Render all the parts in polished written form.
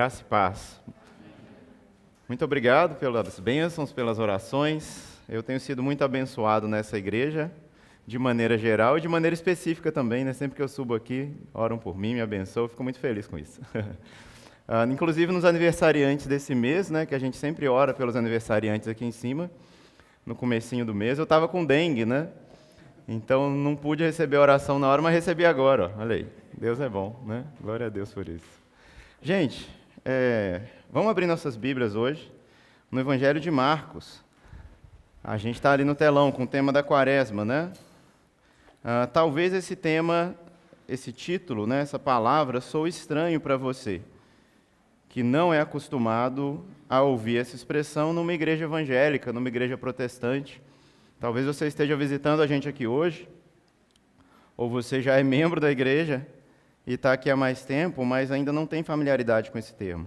Graça e paz. Muito obrigado pelas bênçãos, pelas orações. Eu tenho sido muito abençoado nessa igreja, de maneira geral e de maneira específica também, né? Sempre que eu subo aqui, oram por mim, me abençoam, eu fico muito feliz com isso. Inclusive nos aniversariantes desse mês, né? Que a gente sempre ora pelos aniversariantes aqui em cima, no comecinho do mês. Eu estava com dengue, né? Então não pude receber a oração na hora, mas recebi agora, ó. Olha aí. Deus é bom, né? Glória a Deus por isso. Gente, vamos abrir nossas Bíblias hoje no Evangelho de Marcos. A gente está ali no telão com o tema da Quaresma, né? Talvez esse tema, esse título, né, essa palavra, soe estranho para você, que não é acostumado a ouvir essa expressão numa igreja evangélica, numa igreja protestante. Talvez você esteja visitando a gente aqui hoje, ou você já é membro da igreja e está aqui há mais tempo, mas ainda não tem familiaridade com esse termo.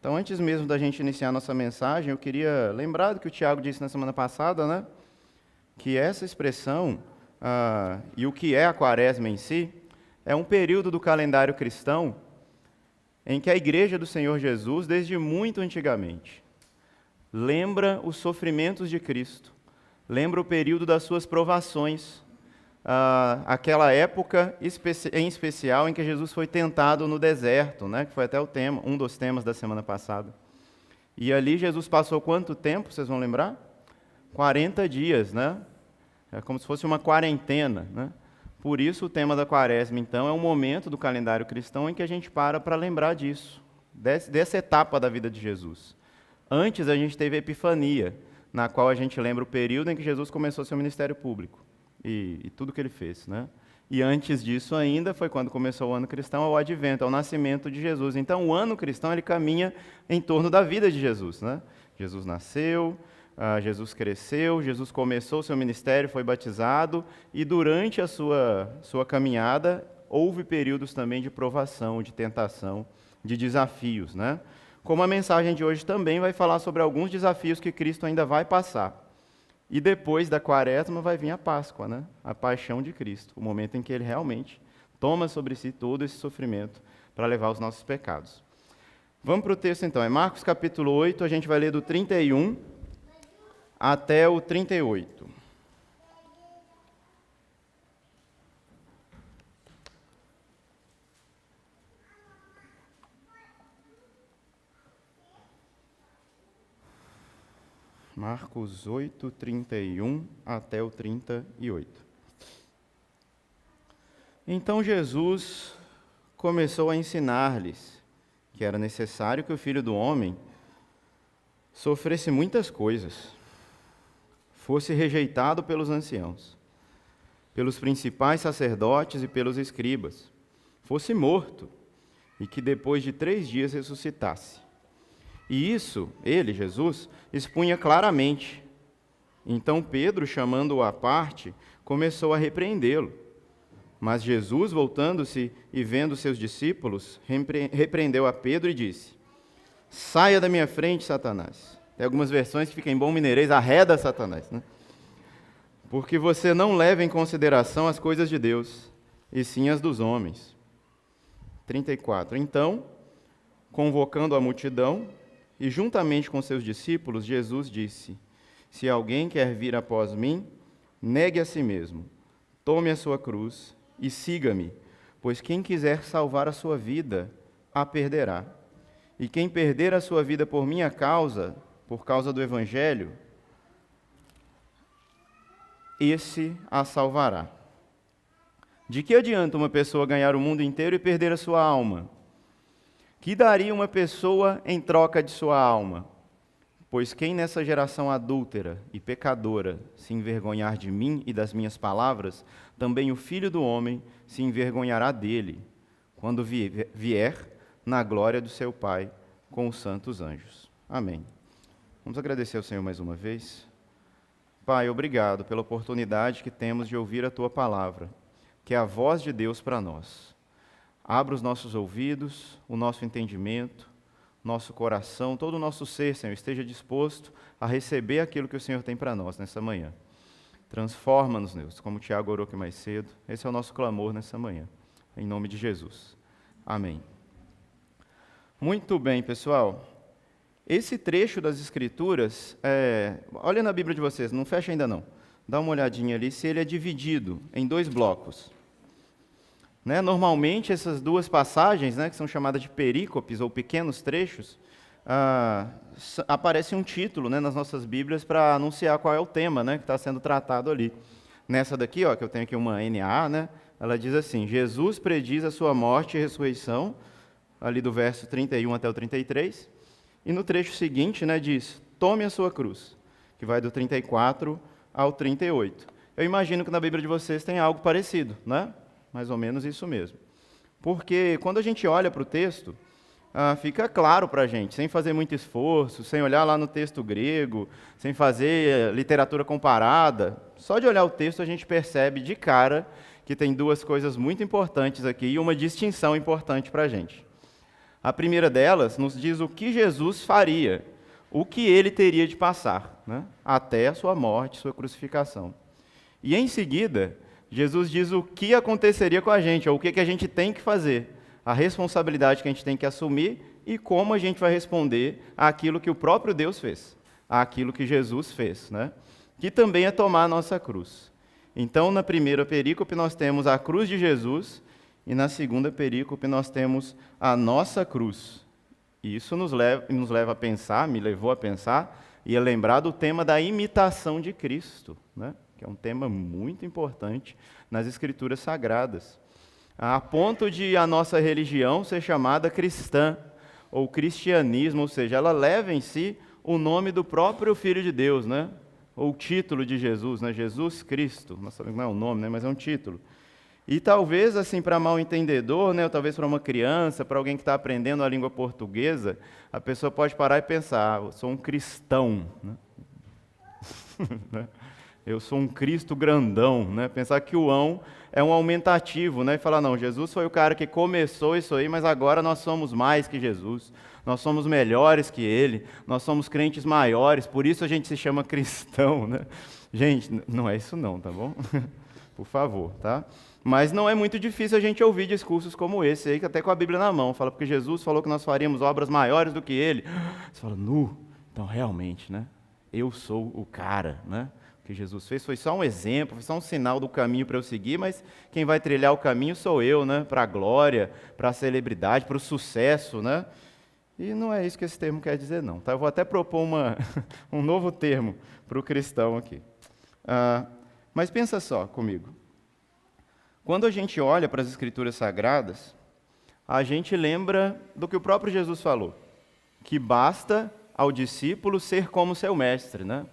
Então, antes mesmo da gente iniciar nossa mensagem, eu queria lembrar do que o Tiago disse na semana passada, né? Que essa expressão, e o que é a Quaresma em si, é um período do calendário cristão em que a Igreja do Senhor Jesus, desde muito antigamente, lembra os sofrimentos de Cristo, lembra o período das suas provações, aquela época em especial em que Jesus foi tentado no deserto, né, que foi até um dos temas da semana passada. E ali Jesus passou quanto tempo, vocês vão lembrar? 40 dias, né? É como se fosse uma quarentena, né? Por isso o tema da Quaresma, então, é um momento do calendário cristão em que a gente para lembrar disso, dessa etapa da vida de Jesus. Antes a gente teve a Epifania, na qual a gente lembra o período em que Jesus começou seu ministério público. E tudo que ele fez, né? E antes disso ainda foi quando começou o ano cristão, o advento, o nascimento de Jesus. Então o ano cristão ele caminha em torno da vida de Jesus, né? Jesus nasceu, Jesus cresceu, Jesus começou seu ministério, foi batizado, e durante a sua caminhada houve períodos também de provação, de tentação, de desafios, né? Como a mensagem de hoje também vai falar sobre alguns desafios que Cristo ainda vai passar. E depois da Quaresma vai vir a Páscoa, né? A paixão de Cristo, o momento em que ele realmente toma sobre si todo esse sofrimento para levar os nossos pecados. Vamos para o texto então, é Marcos capítulo 8, a gente vai ler do 31 até o 38. Marcos 8, 31 até o 38. Então Jesus começou a ensinar-lhes que era necessário que o Filho do Homem sofresse muitas coisas, fosse rejeitado pelos anciãos, pelos principais sacerdotes e pelos escribas, fosse morto e que depois de 3 dias ressuscitasse. E isso, ele, Jesus, expunha claramente. Então Pedro, chamando-o à parte, começou a repreendê-lo. Mas Jesus, voltando-se e vendo seus discípulos, repreendeu a Pedro e disse: saia da minha frente, Satanás. Tem algumas versões que ficam em bom mineirês, arreda Satanás, né? Porque você não leva em consideração as coisas de Deus, e sim as dos homens. 34. Então, convocando a multidão, e juntamente com seus discípulos, Jesus disse: se alguém quer vir após mim, negue a si mesmo, tome a sua cruz e siga-me, pois quem quiser salvar a sua vida, a perderá. E quem perder a sua vida por minha causa, por causa do Evangelho, esse a salvará. De que adianta uma pessoa ganhar o mundo inteiro e perder a sua alma? Que daria uma pessoa em troca de sua alma? Pois quem nessa geração adúltera e pecadora se envergonhar de mim e das minhas palavras, também o Filho do Homem se envergonhará dele, quando vier na glória do seu Pai com os santos anjos. Amém. Vamos agradecer ao Senhor mais uma vez. Pai, obrigado pela oportunidade que temos de ouvir a Tua palavra, que é a voz de Deus para nós. Abra os nossos ouvidos, o nosso entendimento, nosso coração, todo o nosso ser, Senhor, esteja disposto a receber aquilo que o Senhor tem para nós nessa manhã. Transforma-nos, Deus, como o Tiago orou aqui mais cedo. Esse é o nosso clamor nessa manhã. Em nome de Jesus. Amém. Muito bem, pessoal. Esse trecho das Escrituras, olha na Bíblia de vocês, não fecha ainda não. Dá uma olhadinha ali se ele é dividido em 2 blocos. Né? Normalmente, essas 2 passagens, né, que são chamadas de perícopes ou pequenos trechos, aparece um título, né, nas nossas Bíblias para anunciar qual é o tema, né, que está sendo tratado ali. Nessa daqui, ó, que eu tenho aqui uma NA, né, ela diz assim: Jesus prediz a sua morte e ressurreição, ali do verso 31 até o 33. E no trecho seguinte, né, diz: tome a sua cruz, que vai do 34 ao 38. Eu imagino que na Bíblia de vocês tem algo parecido, né? Mais ou menos isso mesmo. Porque quando a gente olha para o texto, fica claro para a gente, sem fazer muito esforço, sem olhar lá no texto grego, sem fazer literatura comparada, só de olhar o texto a gente percebe de cara que tem 2 coisas muito importantes aqui e uma distinção importante para a gente. A primeira delas nos diz o que Jesus faria, o que ele teria de passar, né, até a sua morte, sua crucificação. E em seguida, Jesus diz o que aconteceria com a gente, ou o que a gente tem que fazer, a responsabilidade que a gente tem que assumir e como a gente vai responder àquilo que o próprio Deus fez, àquilo que Jesus fez, né, que também é tomar a nossa cruz. Então, na primeira perícope, nós temos a cruz de Jesus, e na segunda perícope nós temos a nossa cruz. E isso nos leva a pensar, me levou a pensar, e a lembrar do tema da imitação de Cristo, né? Que é um tema muito importante nas Escrituras Sagradas. A ponto de a nossa religião ser chamada cristã, ou cristianismo, ou seja, ela leva em si o nome do próprio Filho de Deus, né? Ou o título de Jesus, né? Jesus Cristo. Não é o nome, né? Mas é um título. E talvez, assim, para mal entendedor, né, ou talvez para uma criança, para alguém que está aprendendo a língua portuguesa, a pessoa pode parar e pensar: eu sou um cristão, né? Eu sou um Cristo grandão, né? Pensar que o ão é um aumentativo, né? E falar: não, Jesus foi o cara que começou isso aí, mas agora nós somos mais que Jesus, nós somos melhores que ele, nós somos crentes maiores, por isso a gente se chama cristão, né? Gente, não é isso não, tá bom? Por favor, tá? Mas não é muito difícil a gente ouvir discursos como esse aí, até com a Bíblia na mão. Fala, porque Jesus falou que nós faríamos obras maiores do que ele. Você fala: então realmente, né? Eu sou o cara, né? O que Jesus fez foi só um exemplo, foi só um sinal do caminho para eu seguir, mas quem vai trilhar o caminho sou eu, né? Para a glória, para a celebridade, para o sucesso, né? E não é isso que esse termo quer dizer, não. Tá? Eu vou até propor um novo termo para o cristão aqui. Mas pensa só comigo. Quando a gente olha para as Escrituras Sagradas, a gente lembra do que o próprio Jesus falou, que basta ao discípulo ser como seu mestre, né?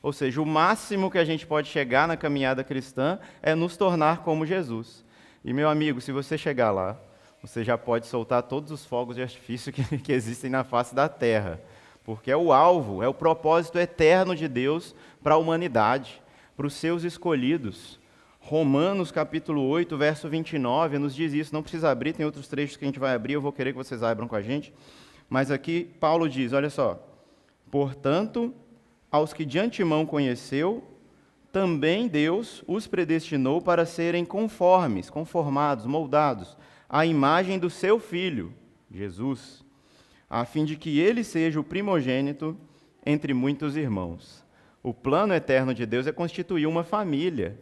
Ou seja, o máximo que a gente pode chegar na caminhada cristã é nos tornar como Jesus. E, meu amigo, se você chegar lá, você já pode soltar todos os fogos de artifício que existem na face da terra, porque é o alvo, é o propósito eterno de Deus para a humanidade, para os seus escolhidos. Romanos capítulo 8, verso 29, nos diz isso. Não precisa abrir, tem outros trechos que a gente vai abrir, eu vou querer que vocês abram com a gente. Mas aqui Paulo diz, olha só: portanto, aos que de antemão conheceu, também Deus os predestinou para serem conformados, moldados, à imagem do seu Filho, Jesus, a fim de que ele seja o primogênito entre muitos irmãos. O plano eterno de Deus é constituir uma família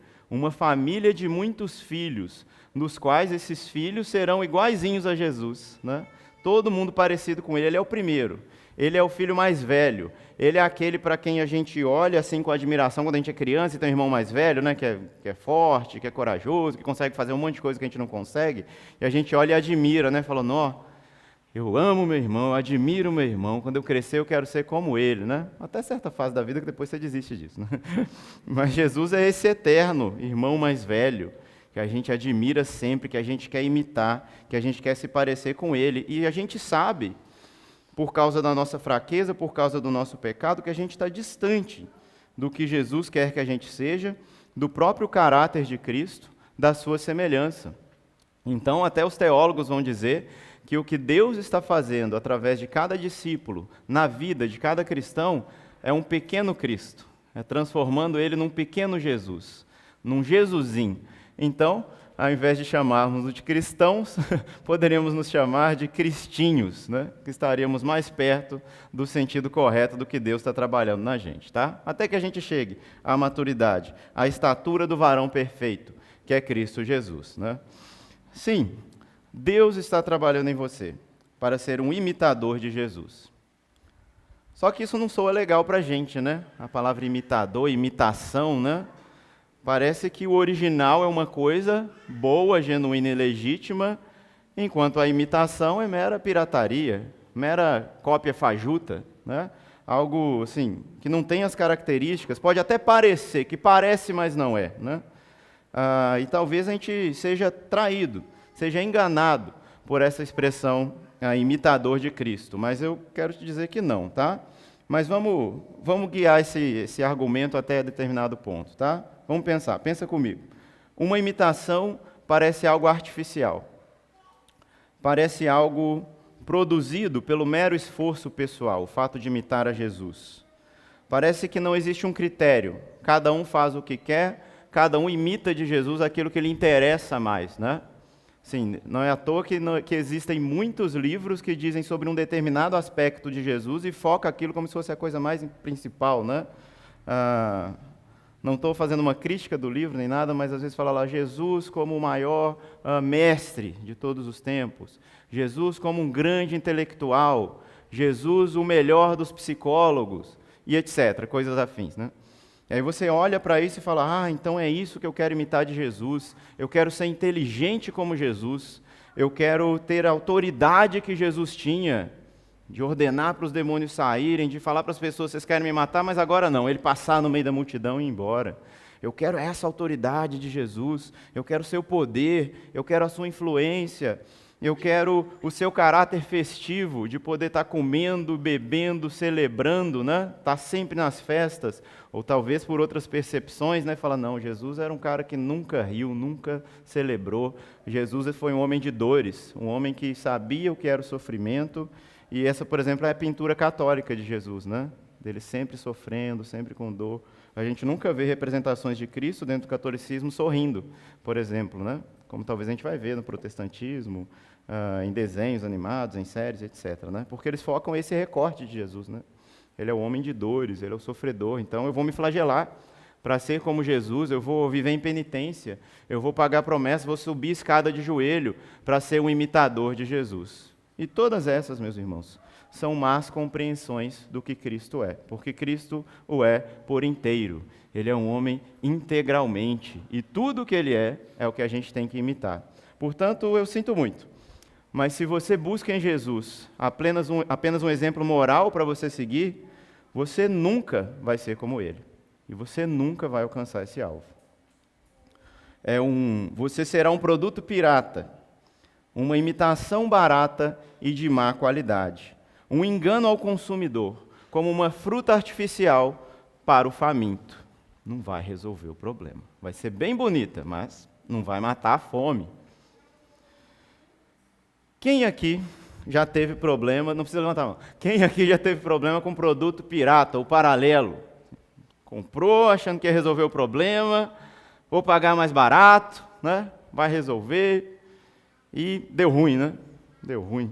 de muitos filhos, nos quais esses filhos serão iguaizinhos a Jesus, né? Todo mundo parecido com ele. Ele é o primeiro, ele é o filho mais velho, ele é aquele para quem a gente olha assim com admiração quando a gente é criança e tem um irmão mais velho, né? que é forte, que é corajoso, que consegue fazer um monte de coisa que a gente não consegue, e a gente olha e admira, né? Falando: ó, eu amo meu irmão, eu admiro meu irmão, quando eu crescer eu quero ser como ele, né? Até certa fase da vida que depois você desiste disso, né? Mas Jesus é esse eterno irmão mais velho, que a gente admira sempre, que a gente quer imitar, que a gente quer se parecer com ele. E a gente sabe, por causa da nossa fraqueza, por causa do nosso pecado, que a gente está distante do que Jesus quer que a gente seja, do próprio caráter de Cristo, da sua semelhança. Então, até os teólogos vão dizer que o que Deus está fazendo através de cada discípulo, na vida de cada cristão, é um pequeno Cristo, é transformando ele num pequeno Jesus, num Jesusinho. Então, ao invés de chamarmos de cristãos, poderíamos nos chamar de cristinhos, né? Que estaríamos mais perto do sentido correto do que Deus está trabalhando na gente, tá? Até que a gente chegue à maturidade, à estatura do varão perfeito, que é Cristo Jesus, né? Sim, Deus está trabalhando em você para ser um imitador de Jesus. Só que isso não soa legal para a gente, né? A palavra imitador, imitação, né? Parece que o original é uma coisa boa, genuína e legítima, enquanto a imitação é mera pirataria, mera cópia fajuta, né? Algo assim, que não tem as características, pode até parecer, que parece, mas não é, né? E talvez a gente seja traído, seja enganado por essa expressão imitador de Cristo, mas eu quero te dizer que não, tá? Mas vamos guiar esse argumento até determinado ponto, tá? Vamos pensar, pensa comigo. Uma imitação parece algo artificial, parece algo produzido pelo mero esforço pessoal, o fato de imitar a Jesus. Parece que não existe um critério, cada um faz o que quer, cada um imita de Jesus aquilo que lhe interessa mais, né? Sim, não é à toa que existem muitos livros que dizem sobre um determinado aspecto de Jesus e foca aquilo como se fosse a coisa mais principal, né? Não estou fazendo uma crítica do livro nem nada, mas às vezes fala lá Jesus como o maior mestre de todos os tempos, Jesus como um grande intelectual, Jesus o melhor dos psicólogos e etc., coisas afins, né? E aí você olha para isso e fala, então é isso que eu quero imitar de Jesus, eu quero ser inteligente como Jesus, eu quero ter a autoridade que Jesus tinha, de ordenar para os demônios saírem, de falar para as pessoas, vocês querem me matar, mas agora não, ele passar no meio da multidão e ir embora. Eu quero essa autoridade de Jesus, eu quero o seu poder, eu quero a sua influência, eu quero o seu caráter festivo, de poder estar comendo, bebendo, celebrando, né? Estar sempre nas festas, ou talvez por outras percepções, né? Fala, não, Jesus era um cara que nunca riu, nunca celebrou. Jesus foi um homem de dores, um homem que sabia o que era o sofrimento, e essa, por exemplo, é a pintura católica de Jesus, né? Dele sempre sofrendo, sempre com dor. A gente nunca vê representações de Cristo dentro do catolicismo sorrindo, por exemplo, né? Como talvez a gente vai ver no protestantismo, em desenhos animados, em séries, etc., né? Porque eles focam esse recorte de Jesus, né? Ele é o homem de dores, ele é o sofredor, então eu vou me flagelar para ser como Jesus, eu vou viver em penitência, eu vou pagar promessa, vou subir escada de joelho para ser um imitador de Jesus. E todas essas, meus irmãos, são más compreensões do que Cristo é, porque Cristo o é por inteiro. Ele é um homem integralmente, e tudo o que ele é o que a gente tem que imitar. Portanto, eu sinto muito, mas se você busca em Jesus apenas um exemplo moral para você seguir, você nunca vai ser como ele, e você nunca vai alcançar esse alvo. Você será um produto pirata, uma imitação barata e de má qualidade, um engano ao consumidor, como uma fruta artificial para o faminto. Não vai resolver o problema. Vai ser bem bonita, mas não vai matar a fome. Quem aqui já teve problema, não precisa levantar a mão, quem aqui já teve problema com produto pirata ou paralelo? Comprou achando que ia resolver o problema, vou pagar mais barato, né? Vai resolver. E deu ruim, né? Deu ruim.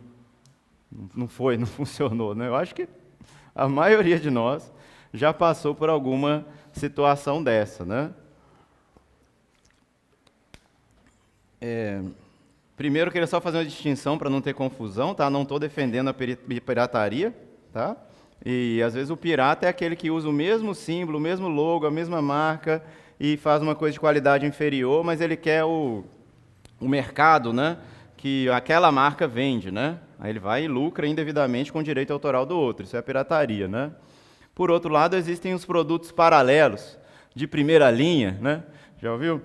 Não funcionou, né? Eu acho que a maioria de nós já passou por alguma situação dessa, né? Primeiro, eu queria só fazer uma distinção para não ter confusão, tá? Não estou defendendo a pirataria, tá? E às vezes o pirata é aquele que usa o mesmo símbolo, o mesmo logo, a mesma marca e faz uma coisa de qualidade inferior, mas ele quer o mercado, né? Que aquela marca vende, né? Aí ele vai e lucra indevidamente com o direito autoral do outro. Isso é a pirataria, né? Por outro lado, existem os produtos paralelos, de primeira linha, né? Já ouviu?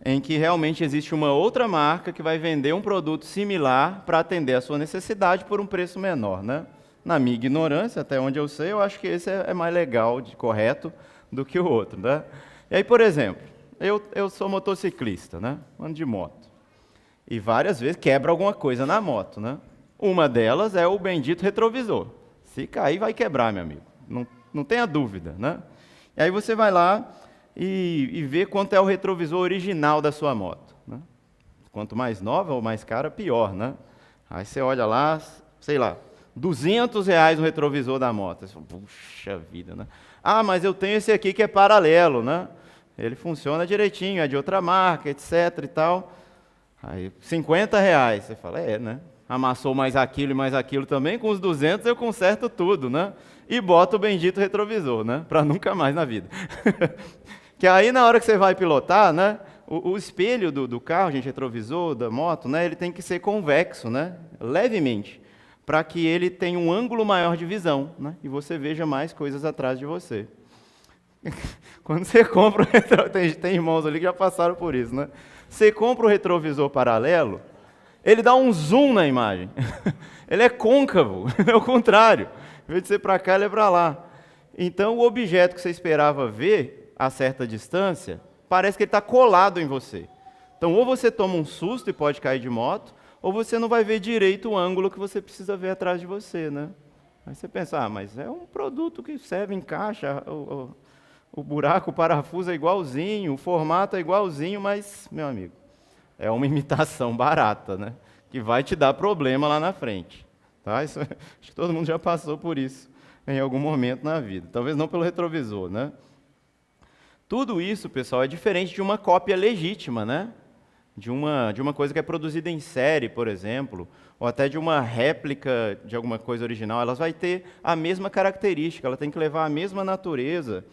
Em que realmente existe uma outra marca que vai vender um produto similar para atender a sua necessidade por um preço menor, né? Na minha ignorância, até onde eu sei, eu acho que esse é mais legal, correto, do que o outro, né? E aí, por exemplo, eu sou motociclista, né? Ando de moto. E várias vezes quebra alguma coisa na moto, né? Uma delas é o bendito retrovisor. Se cair, vai quebrar, meu amigo. Não tenha dúvida, né? E aí você vai lá e vê quanto é o retrovisor original da sua moto, né? Quanto mais nova ou mais cara, pior, né? Aí você olha lá, sei lá, R$ 200 no retrovisor da moto. Você fala, puxa vida, né? Ah, mas eu tenho esse aqui que é paralelo, né? Ele funciona direitinho, é de outra marca, etc e tal. Aí, R$ 50. Você fala, né? Amassou mais aquilo também, com os 200 eu conserto tudo, né? E boto o bendito retrovisor, né? Para nunca mais na vida. Que aí, na hora que você vai pilotar, né? O espelho do carro, gente, retrovisor, da moto, né? Ele tem que ser convexo, né? Levemente, para que ele tenha um ângulo maior de visão, né? E você veja mais coisas atrás de você. Quando você compra o retrovisor, tem irmãos ali que já passaram por isso, né? Você compra o retrovisor paralelo, ele dá um zoom na imagem. Ele é côncavo, é o contrário. Em vez de ser para cá, ele é para lá. Então, o objeto que você esperava ver a certa distância, parece que ele está colado em você. Então, ou você toma um susto e pode cair de moto, ou você não vai ver direito o ângulo que você precisa ver atrás de você, né? Aí você pensa, mas é um produto que serve, encaixa, o buraco, o parafuso é igualzinho, o formato é igualzinho, mas, meu amigo, é uma imitação barata, né? Que vai te dar problema lá na frente. Tá? Acho que todo mundo já passou por isso em algum momento na vida. Talvez não pelo retrovisor, né? Tudo isso, pessoal, é diferente de uma cópia legítima, né? De uma coisa que é produzida em série, por exemplo, ou até de uma réplica de alguma coisa original. Elas vai ter a mesma característica, ela tem que levar a mesma natureza.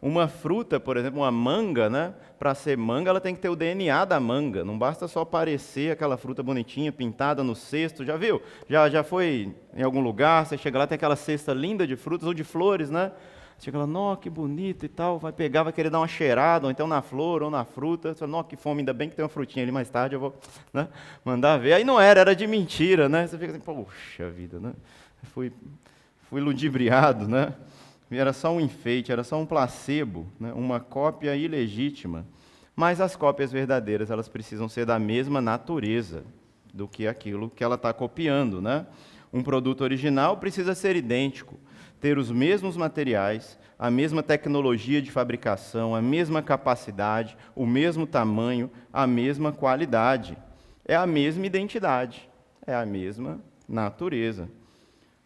Uma fruta, por exemplo, uma manga, né? Para ser manga, ela tem que ter o DNA da manga. Não basta só parecer aquela fruta bonitinha, pintada no cesto. Já viu? Já foi em algum lugar, você chega lá, tem aquela cesta linda de frutas ou de flores, né? Chega lá, nó, que bonito e tal, vai pegar, vai querer dar uma cheirada, ou então na flor, ou na fruta, você fala, nó, que fome, ainda bem que tem uma frutinha ali, mais tarde eu vou, né, mandar ver. Aí não era de mentira, né? Você fica assim, poxa vida, né? Fui ludibriado, né? Era só um enfeite, era só um placebo, né? Uma cópia ilegítima. Mas as cópias verdadeiras, elas precisam ser da mesma natureza do que aquilo que ela está copiando, né? Um produto original precisa ser idêntico, ter os mesmos materiais, a mesma tecnologia de fabricação, a mesma capacidade, o mesmo tamanho, a mesma qualidade. É a mesma identidade, é a mesma natureza.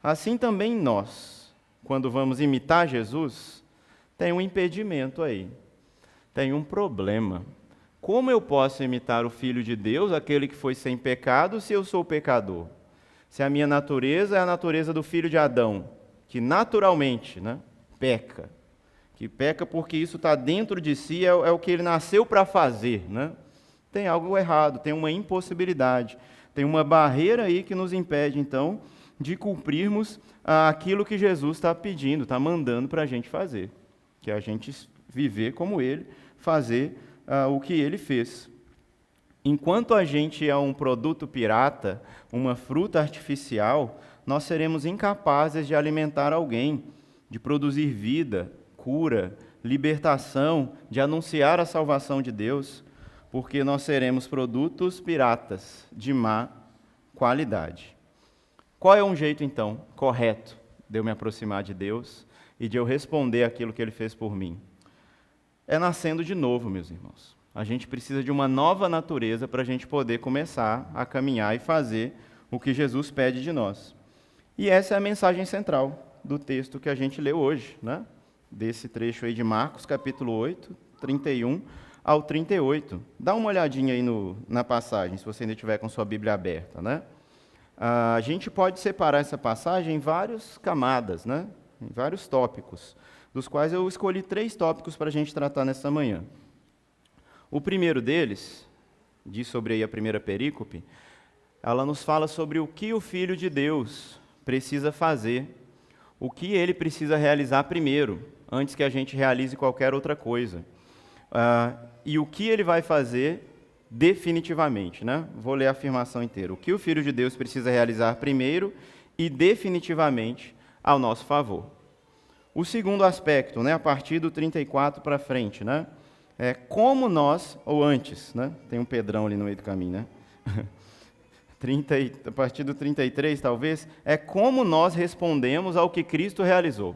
Assim também nós, quando vamos imitar Jesus, tem um impedimento aí, tem um problema. Como eu posso imitar o Filho de Deus, aquele que foi sem pecado, se eu sou pecador? Se a minha natureza é a natureza do filho de Adão, que naturalmente, né, peca. Que peca porque isso está dentro de si, é o que ele nasceu para fazer. Né? Tem algo errado, tem uma impossibilidade, tem uma barreira aí que nos impede, então, de cumprirmos aquilo que Jesus está pedindo, está mandando para a gente fazer. Que é a gente viver como ele, fazer o que ele fez. Enquanto a gente é um produto pirata, uma fruta artificial, nós seremos incapazes de alimentar alguém, de produzir vida, cura, libertação, de anunciar a salvação de Deus, porque nós seremos produtos piratas de má qualidade. Qual é um jeito, então, correto de eu me aproximar de Deus e de eu responder aquilo que Ele fez por mim? É nascendo de novo, meus irmãos. A gente precisa de uma nova natureza para a gente poder começar a caminhar e fazer o que Jesus pede de nós. E essa é a mensagem central do texto que a gente leu hoje, né? Desse trecho aí de Marcos, capítulo 8, 31 ao 38. Dá uma olhadinha aí na passagem, se você ainda estiver com sua Bíblia aberta, né? A gente pode separar essa passagem em várias camadas, né? Em vários tópicos, dos quais eu escolhi 3 tópicos para a gente tratar nessa manhã. O primeiro deles, diz sobre aí a primeira perícope, ela nos fala sobre o que o Filho de Deus precisa fazer, o que ele precisa realizar primeiro, antes que a gente realize qualquer outra coisa. E o que ele vai fazer definitivamente, né? Vou ler a afirmação inteira. O que o Filho de Deus precisa realizar primeiro e definitivamente ao nosso favor. O segundo aspecto, né, a partir do 34 para frente, né, é como nós, ou antes, né, tem um Pedrão ali no meio do caminho, né, a partir do 33 talvez, é como nós respondemos ao que Cristo realizou.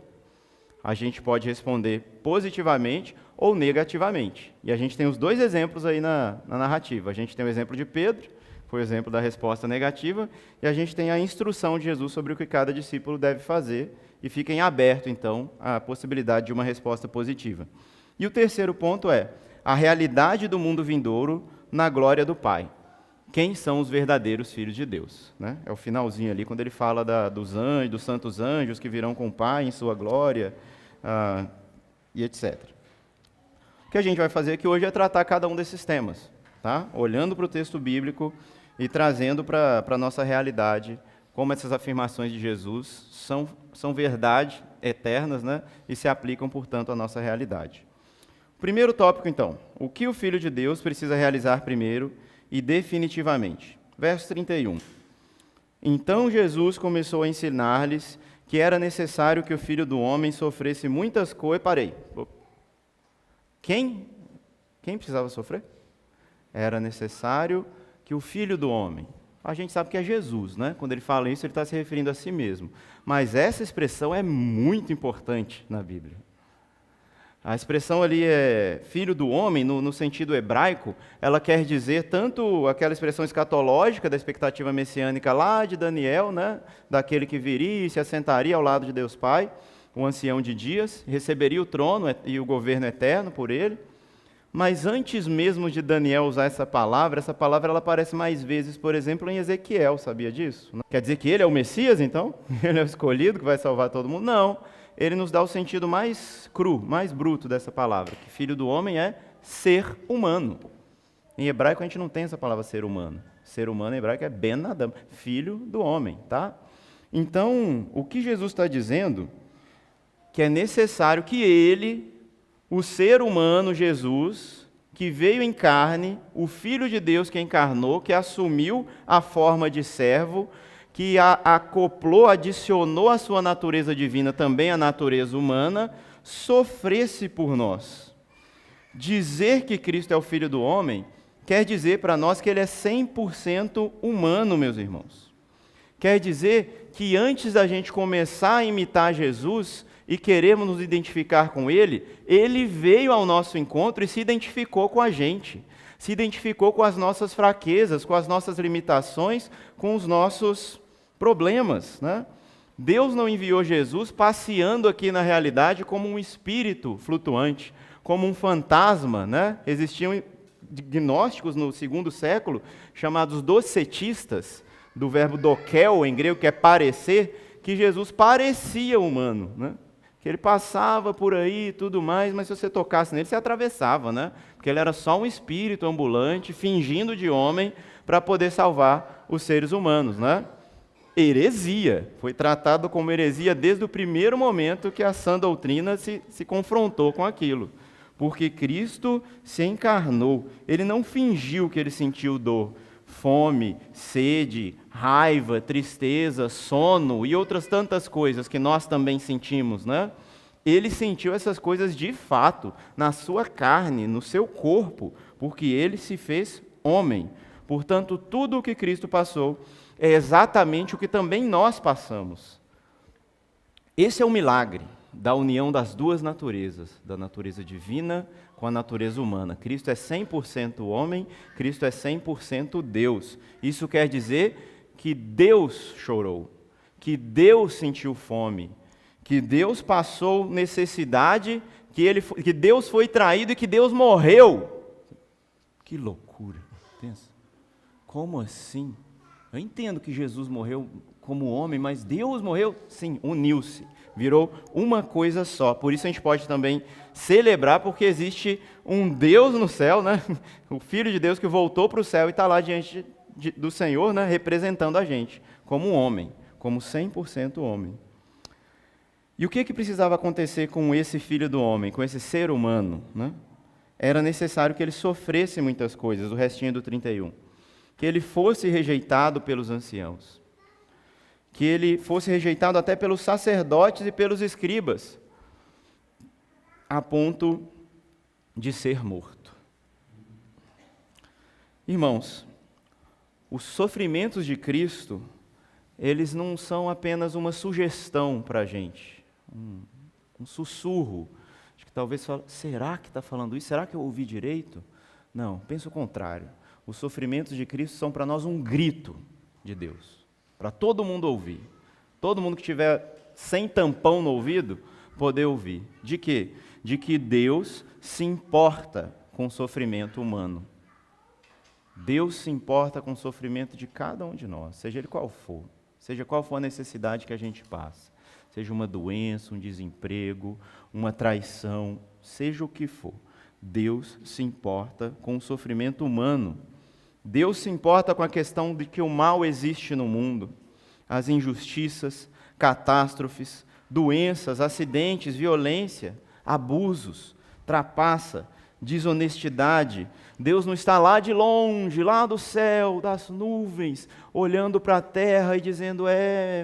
A gente pode responder positivamente ou negativamente. E a gente tem os dois exemplos aí na narrativa. A gente tem o exemplo de Pedro, foi o exemplo da resposta negativa, e a gente tem a instrução de Jesus sobre o que cada discípulo deve fazer, e fica em aberto, então, a possibilidade de uma resposta positiva. E o terceiro ponto é a realidade do mundo vindouro na glória do Pai. Quem são os verdadeiros filhos de Deus? Né? É o finalzinho ali, quando ele fala dos anjos, dos santos anjos que virão com o Pai em sua glória, e etc. O que a gente vai fazer aqui hoje é tratar cada um desses temas, tá? Olhando para o texto bíblico e trazendo para a nossa realidade como essas afirmações de Jesus são verdade eternas, né? E se aplicam, portanto, à nossa realidade. Primeiro tópico, então, o que o Filho de Deus precisa realizar primeiro e definitivamente. Verso 31. Então Jesus começou a ensinar-lhes que era necessário que o Filho do Homem sofresse muitas coisas. Parei. Quem precisava sofrer? Era necessário que o Filho do Homem. A gente sabe que é Jesus, né? Quando ele fala isso, ele está se referindo a si mesmo. Mas essa expressão é muito importante na Bíblia. A expressão ali é filho do homem, no sentido hebraico, ela quer dizer tanto aquela expressão escatológica da expectativa messiânica lá de Daniel, né? Daquele que viria e se assentaria ao lado de Deus Pai, o ancião de dias, receberia o trono e o governo eterno por ele. Mas antes mesmo de Daniel usar essa palavra ela aparece mais vezes, por exemplo, em Ezequiel, sabia disso? Quer dizer que ele é o Messias, então? Ele é o escolhido que vai salvar todo mundo? Não. Ele nos dá o sentido mais cru, mais bruto dessa palavra, que filho do homem é ser humano. Em hebraico a gente não tem essa palavra ser humano. Ser humano em hebraico é Ben Adam, filho do homem, tá? Então, o que Jesus está dizendo, que é necessário que ele, o ser humano Jesus, que veio em carne, o Filho de Deus que encarnou, que assumiu a forma de servo, que acoplou, adicionou à sua natureza divina também a natureza humana, sofresse por nós. Dizer que Cristo é o Filho do homem quer dizer para nós que ele é 100% humano, meus irmãos. Quer dizer que antes da gente começar a imitar Jesus e queremos nos identificar com ele, ele veio ao nosso encontro e se identificou com a gente. Se identificou com as nossas fraquezas, com as nossas limitações, com os nossos problemas, né? Deus não enviou Jesus passeando aqui na realidade como um espírito flutuante, como um fantasma, né? Existiam gnósticos no segundo século, chamados docetistas, do verbo dokel, em grego, que é parecer, que Jesus parecia humano, né? Que ele passava por aí e tudo mais, mas se você tocasse nele, você atravessava, né? Porque ele era só um espírito ambulante, fingindo de homem, para poder salvar os seres humanos, né? Heresia. Foi tratado como heresia desde o primeiro momento que a sã doutrina se confrontou com aquilo. Porque Cristo se encarnou. Ele não fingiu que ele sentiu dor, fome, sede, raiva, tristeza, sono e outras tantas coisas que nós também sentimos, né? Ele sentiu essas coisas de fato, na sua carne, no seu corpo, porque ele se fez homem. Portanto, tudo o que Cristo passou é exatamente o que também nós passamos. Esse é o milagre da união das duas naturezas, da natureza divina com a natureza humana. Cristo é 100% homem, Cristo é 100% Deus. Isso quer dizer que Deus chorou, que Deus sentiu fome, que Deus passou necessidade, que Deus foi traído e que Deus morreu. Que loucura, pensa. Como assim? Eu entendo que Jesus morreu como homem, mas Deus morreu? Sim, uniu-se, virou uma coisa só. Por isso a gente pode também celebrar, porque existe um Deus no céu, né? O Filho de Deus que voltou para o céu e está lá diante do Senhor, né? Representando a gente, como um homem, como 100% homem. E o que precisava acontecer com esse Filho do homem, com esse ser humano, né? Era necessário que ele sofresse muitas coisas, o restinho do 31. Que ele fosse rejeitado pelos anciãos, que ele fosse rejeitado até pelos sacerdotes e pelos escribas, a ponto de ser morto. Irmãos, os sofrimentos de Cristo, eles não são apenas uma sugestão para a gente, um sussurro Acho que talvez fale, será que está falando isso? Será que eu ouvi direito? Não, pensa o contrário. Os sofrimentos de Cristo são para nós um grito de Deus, para todo mundo ouvir. Todo mundo que tiver sem tampão no ouvido, poder ouvir. De quê? De que Deus se importa com o sofrimento humano. Deus se importa com o sofrimento de cada um de nós, seja ele qual for. Seja qual for a necessidade que a gente passa. Seja uma doença, um desemprego, uma traição, seja o que for. Deus se importa com o sofrimento humano. Deus se importa com a questão de que o mal existe no mundo. As injustiças, catástrofes, doenças, acidentes, violência, abusos, trapaça, desonestidade. Deus não está lá de longe, lá do céu, das nuvens, olhando para a terra e dizendo,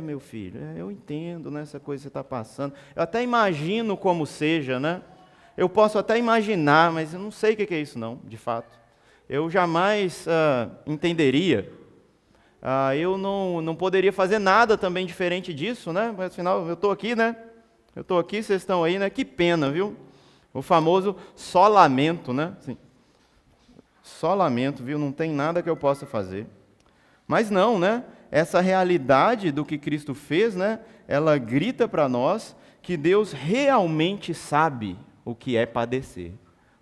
meu filho, eu entendo, né, essa coisa que você está passando. Eu até imagino como seja, né? Eu posso até imaginar, mas eu não sei o que é isso não, de fato. Eu jamais entenderia. Eu não poderia fazer nada também diferente disso, né? Mas afinal, eu estou aqui, né? Eu estou aqui, vocês estão aí, né? Que pena, viu? O famoso só lamento, né? Assim, só lamento, viu? Não tem nada que eu possa fazer. Mas não, né? Essa realidade do que Cristo fez, né? Ela grita para nós que Deus realmente sabe o que é padecer,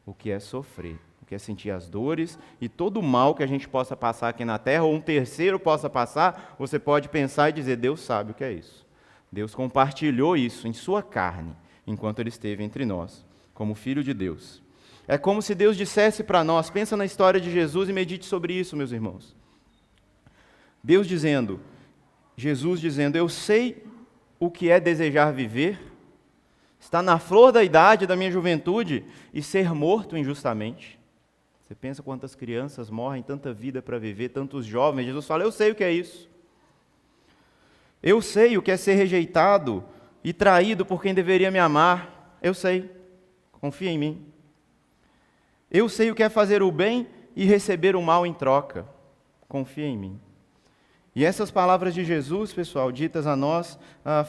o que é sofrer, o que é sentir as dores e todo o mal que a gente possa passar aqui na terra, ou um terceiro possa passar, você pode pensar e dizer, Deus sabe o que é isso. Deus compartilhou isso em sua carne, enquanto Ele esteve entre nós, como Filho de Deus. É como se Deus dissesse para nós, pensa na história de Jesus e medite sobre isso, meus irmãos. Jesus dizendo, eu sei o que é desejar viver, estar na flor da idade da minha juventude e ser morto injustamente. Você pensa quantas crianças morrem, tanta vida para viver, tantos jovens. Jesus fala, eu sei o que é isso. Eu sei o que é ser rejeitado e traído por quem deveria me amar. Eu sei, confia em mim. Eu sei o que é fazer o bem e receber o mal em troca. Confia em mim. E essas palavras de Jesus, pessoal, ditas a nós,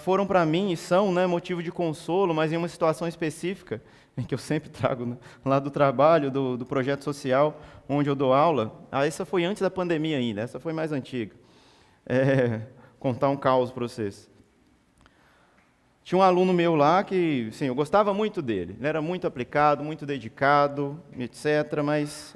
foram para mim e são, né, motivo de consolo, mas em uma situação específica, em que eu sempre trago, né, lá do trabalho, do projeto social, onde eu dou aula. Essa foi antes da pandemia ainda, essa foi mais antiga. Contar um caos para vocês. Tinha um aluno meu lá que, sim, eu gostava muito dele. Ele era muito aplicado, muito dedicado, etc. Mas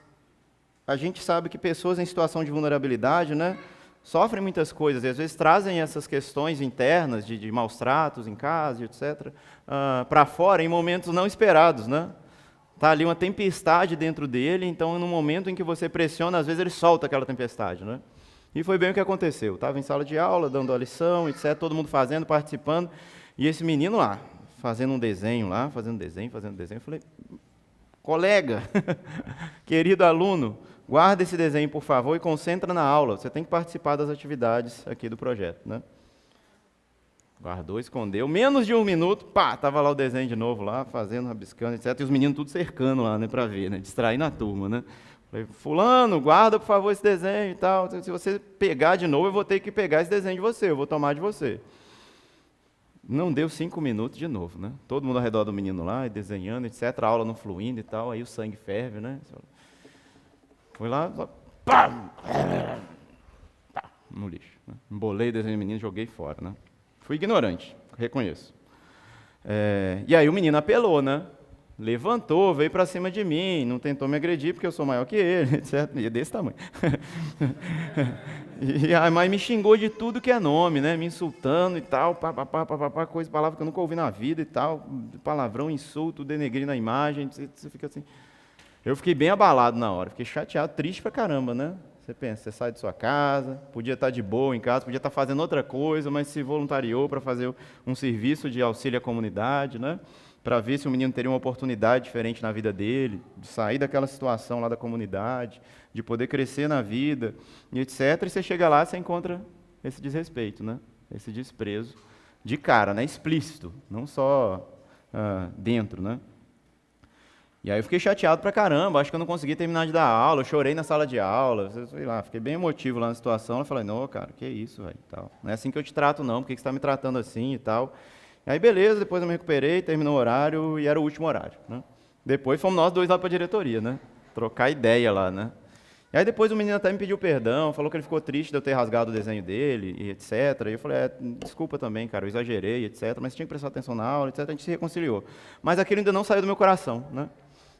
a gente sabe que pessoas em situação de vulnerabilidade, né, sofrem muitas coisas, e às vezes trazem essas questões internas de maus tratos em casa, etc., para fora em momentos não esperados, né? Está ali uma tempestade dentro dele, então no momento em que você pressiona, às vezes ele solta aquela tempestade, né? E foi bem o que aconteceu. Estava em sala de aula, dando a lição, etc., todo mundo fazendo, participando, e esse menino lá, fazendo um desenho lá, fazendo desenho, eu falei, colega, querido aluno, guarda esse desenho, por favor, e concentra na aula. Você tem que participar das atividades aqui do projeto, né? Guardou, escondeu. Menos de um minuto, estava lá o desenho de novo, lá, fazendo, rabiscando, etc. E os meninos tudo cercando lá, né, para ver, né? Distraindo a turma, né? Falei, fulano, guarda, por favor, esse desenho e tal. Se você pegar de novo, eu vou ter que pegar esse desenho de você, eu vou tomar de você. Não deu 5 minutos de novo, né? Todo mundo ao redor do menino lá, desenhando, etc. A aula não fluindo e tal, aí o sangue ferve, né? Fui lá, pá, no lixo. Né? Embolei o desenho do menino, joguei fora, né? Fui ignorante, reconheço. E aí o menino apelou, né? Levantou, veio para cima de mim, não tentou me agredir porque eu sou maior que ele, etc. E é desse tamanho. Mas me xingou de tudo que é nome, né? Me insultando e tal, coisa, palavra que eu nunca ouvi na vida e tal, palavrão, insulto, denegrindo a imagem, você fica assim. Eu fiquei bem abalado na hora, fiquei chateado, triste pra caramba, né? Você pensa, você sai de sua casa, podia estar de boa em casa, podia estar fazendo outra coisa, mas se voluntariou para fazer um serviço de auxílio à comunidade, né? Para ver se o menino teria uma oportunidade diferente na vida dele, de sair daquela situação lá da comunidade, de poder crescer na vida, e etc. E você chega lá, você encontra esse desrespeito, né? Esse desprezo de cara, né? Explícito, não só dentro, né? E aí eu fiquei chateado pra caramba, acho que eu não consegui terminar de dar aula, eu chorei na sala de aula, sei lá, fiquei bem emotivo lá na situação, eu falei, não, cara, que isso, velho, tal. Não é assim que eu te trato não, por que você está me tratando assim e tal? Aí beleza, depois eu me recuperei, terminou o horário e era o último horário, né? Depois fomos nós dois lá para a diretoria, né? Trocar ideia lá, né? E aí depois o menino até me pediu perdão, falou que ele ficou triste de eu ter rasgado o desenho dele, e etc. E eu falei, desculpa também, cara, eu exagerei, etc. Mas tinha que prestar atenção na aula, etc. A gente se reconciliou. Mas aquilo ainda não saiu do meu coração, né?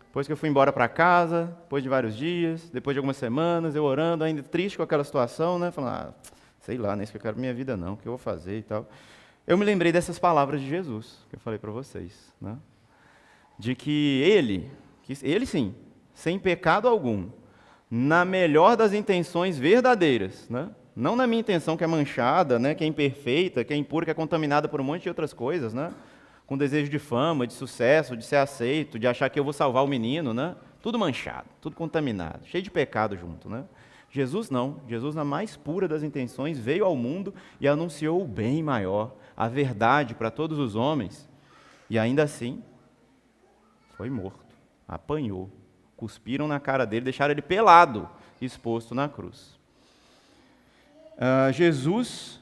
Depois que eu fui embora para casa, depois de vários dias, depois de algumas semanas, eu orando, ainda triste com aquela situação, né? Falando, sei lá, não é isso que eu quero pra minha vida não, o que eu vou fazer e tal. Eu me lembrei dessas palavras de Jesus, que eu falei para vocês, né? De que ele sim, sem pecado algum, na melhor das intenções verdadeiras, né? Não na minha intenção que é manchada, né? Que é imperfeita, que é impura, que é contaminada por um monte de outras coisas, né? Com desejo de fama, de sucesso, de ser aceito, de achar que eu vou salvar o menino, né? Tudo manchado, tudo contaminado, cheio de pecado junto, né? Jesus não, Jesus na mais pura das intenções veio ao mundo e anunciou o bem maior, a verdade para todos os homens, e ainda assim foi morto, apanhou, cuspiram na cara dele, deixaram ele pelado, exposto na cruz. Jesus,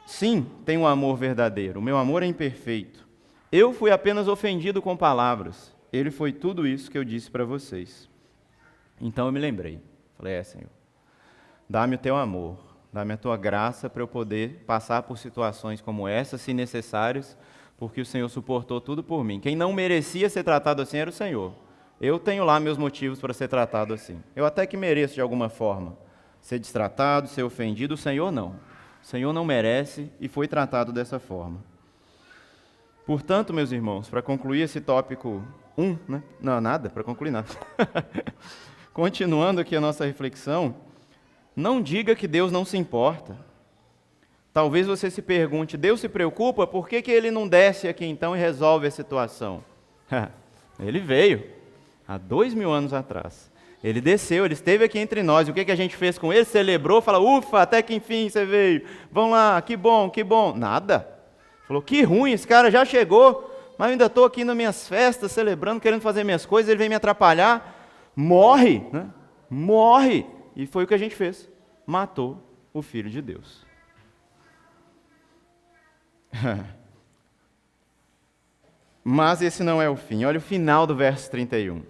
sim, tem um amor verdadeiro, o meu amor é imperfeito. Eu fui apenas ofendido com palavras, ele foi tudo isso que eu disse para vocês. Então eu me lembrei, falei, Senhor, dá-me o teu amor, dá-me a tua graça para eu poder passar por situações como essa, se necessárias, porque o Senhor suportou tudo por mim. Quem não merecia ser tratado assim era o Senhor. Eu tenho lá meus motivos para ser tratado assim. Eu até que mereço de alguma forma ser destratado, ser ofendido, o Senhor não. O Senhor não merece e foi tratado dessa forma. Portanto, meus irmãos, para concluir esse tópico 1, né? Não, nada, para concluir nada. Continuando aqui a nossa reflexão, não diga que Deus não se importa. Talvez você se pergunte, Deus se preocupa? Por que Ele não desce aqui então e resolve a situação? Ele veio há 2000 anos atrás. Ele desceu, Ele esteve aqui entre nós. E o que a gente fez com Ele? Celebrou, falou, ufa, até que enfim você veio. Vamos lá, que bom, que bom. Nada. Falou, que ruim, esse cara já chegou, mas eu ainda estou aqui nas minhas festas, celebrando, querendo fazer minhas coisas, ele vem me atrapalhar. Morre, né? Morre. E foi o que a gente fez. Matou o Filho de Deus. Mas esse não é o fim. Olha o final do verso 31.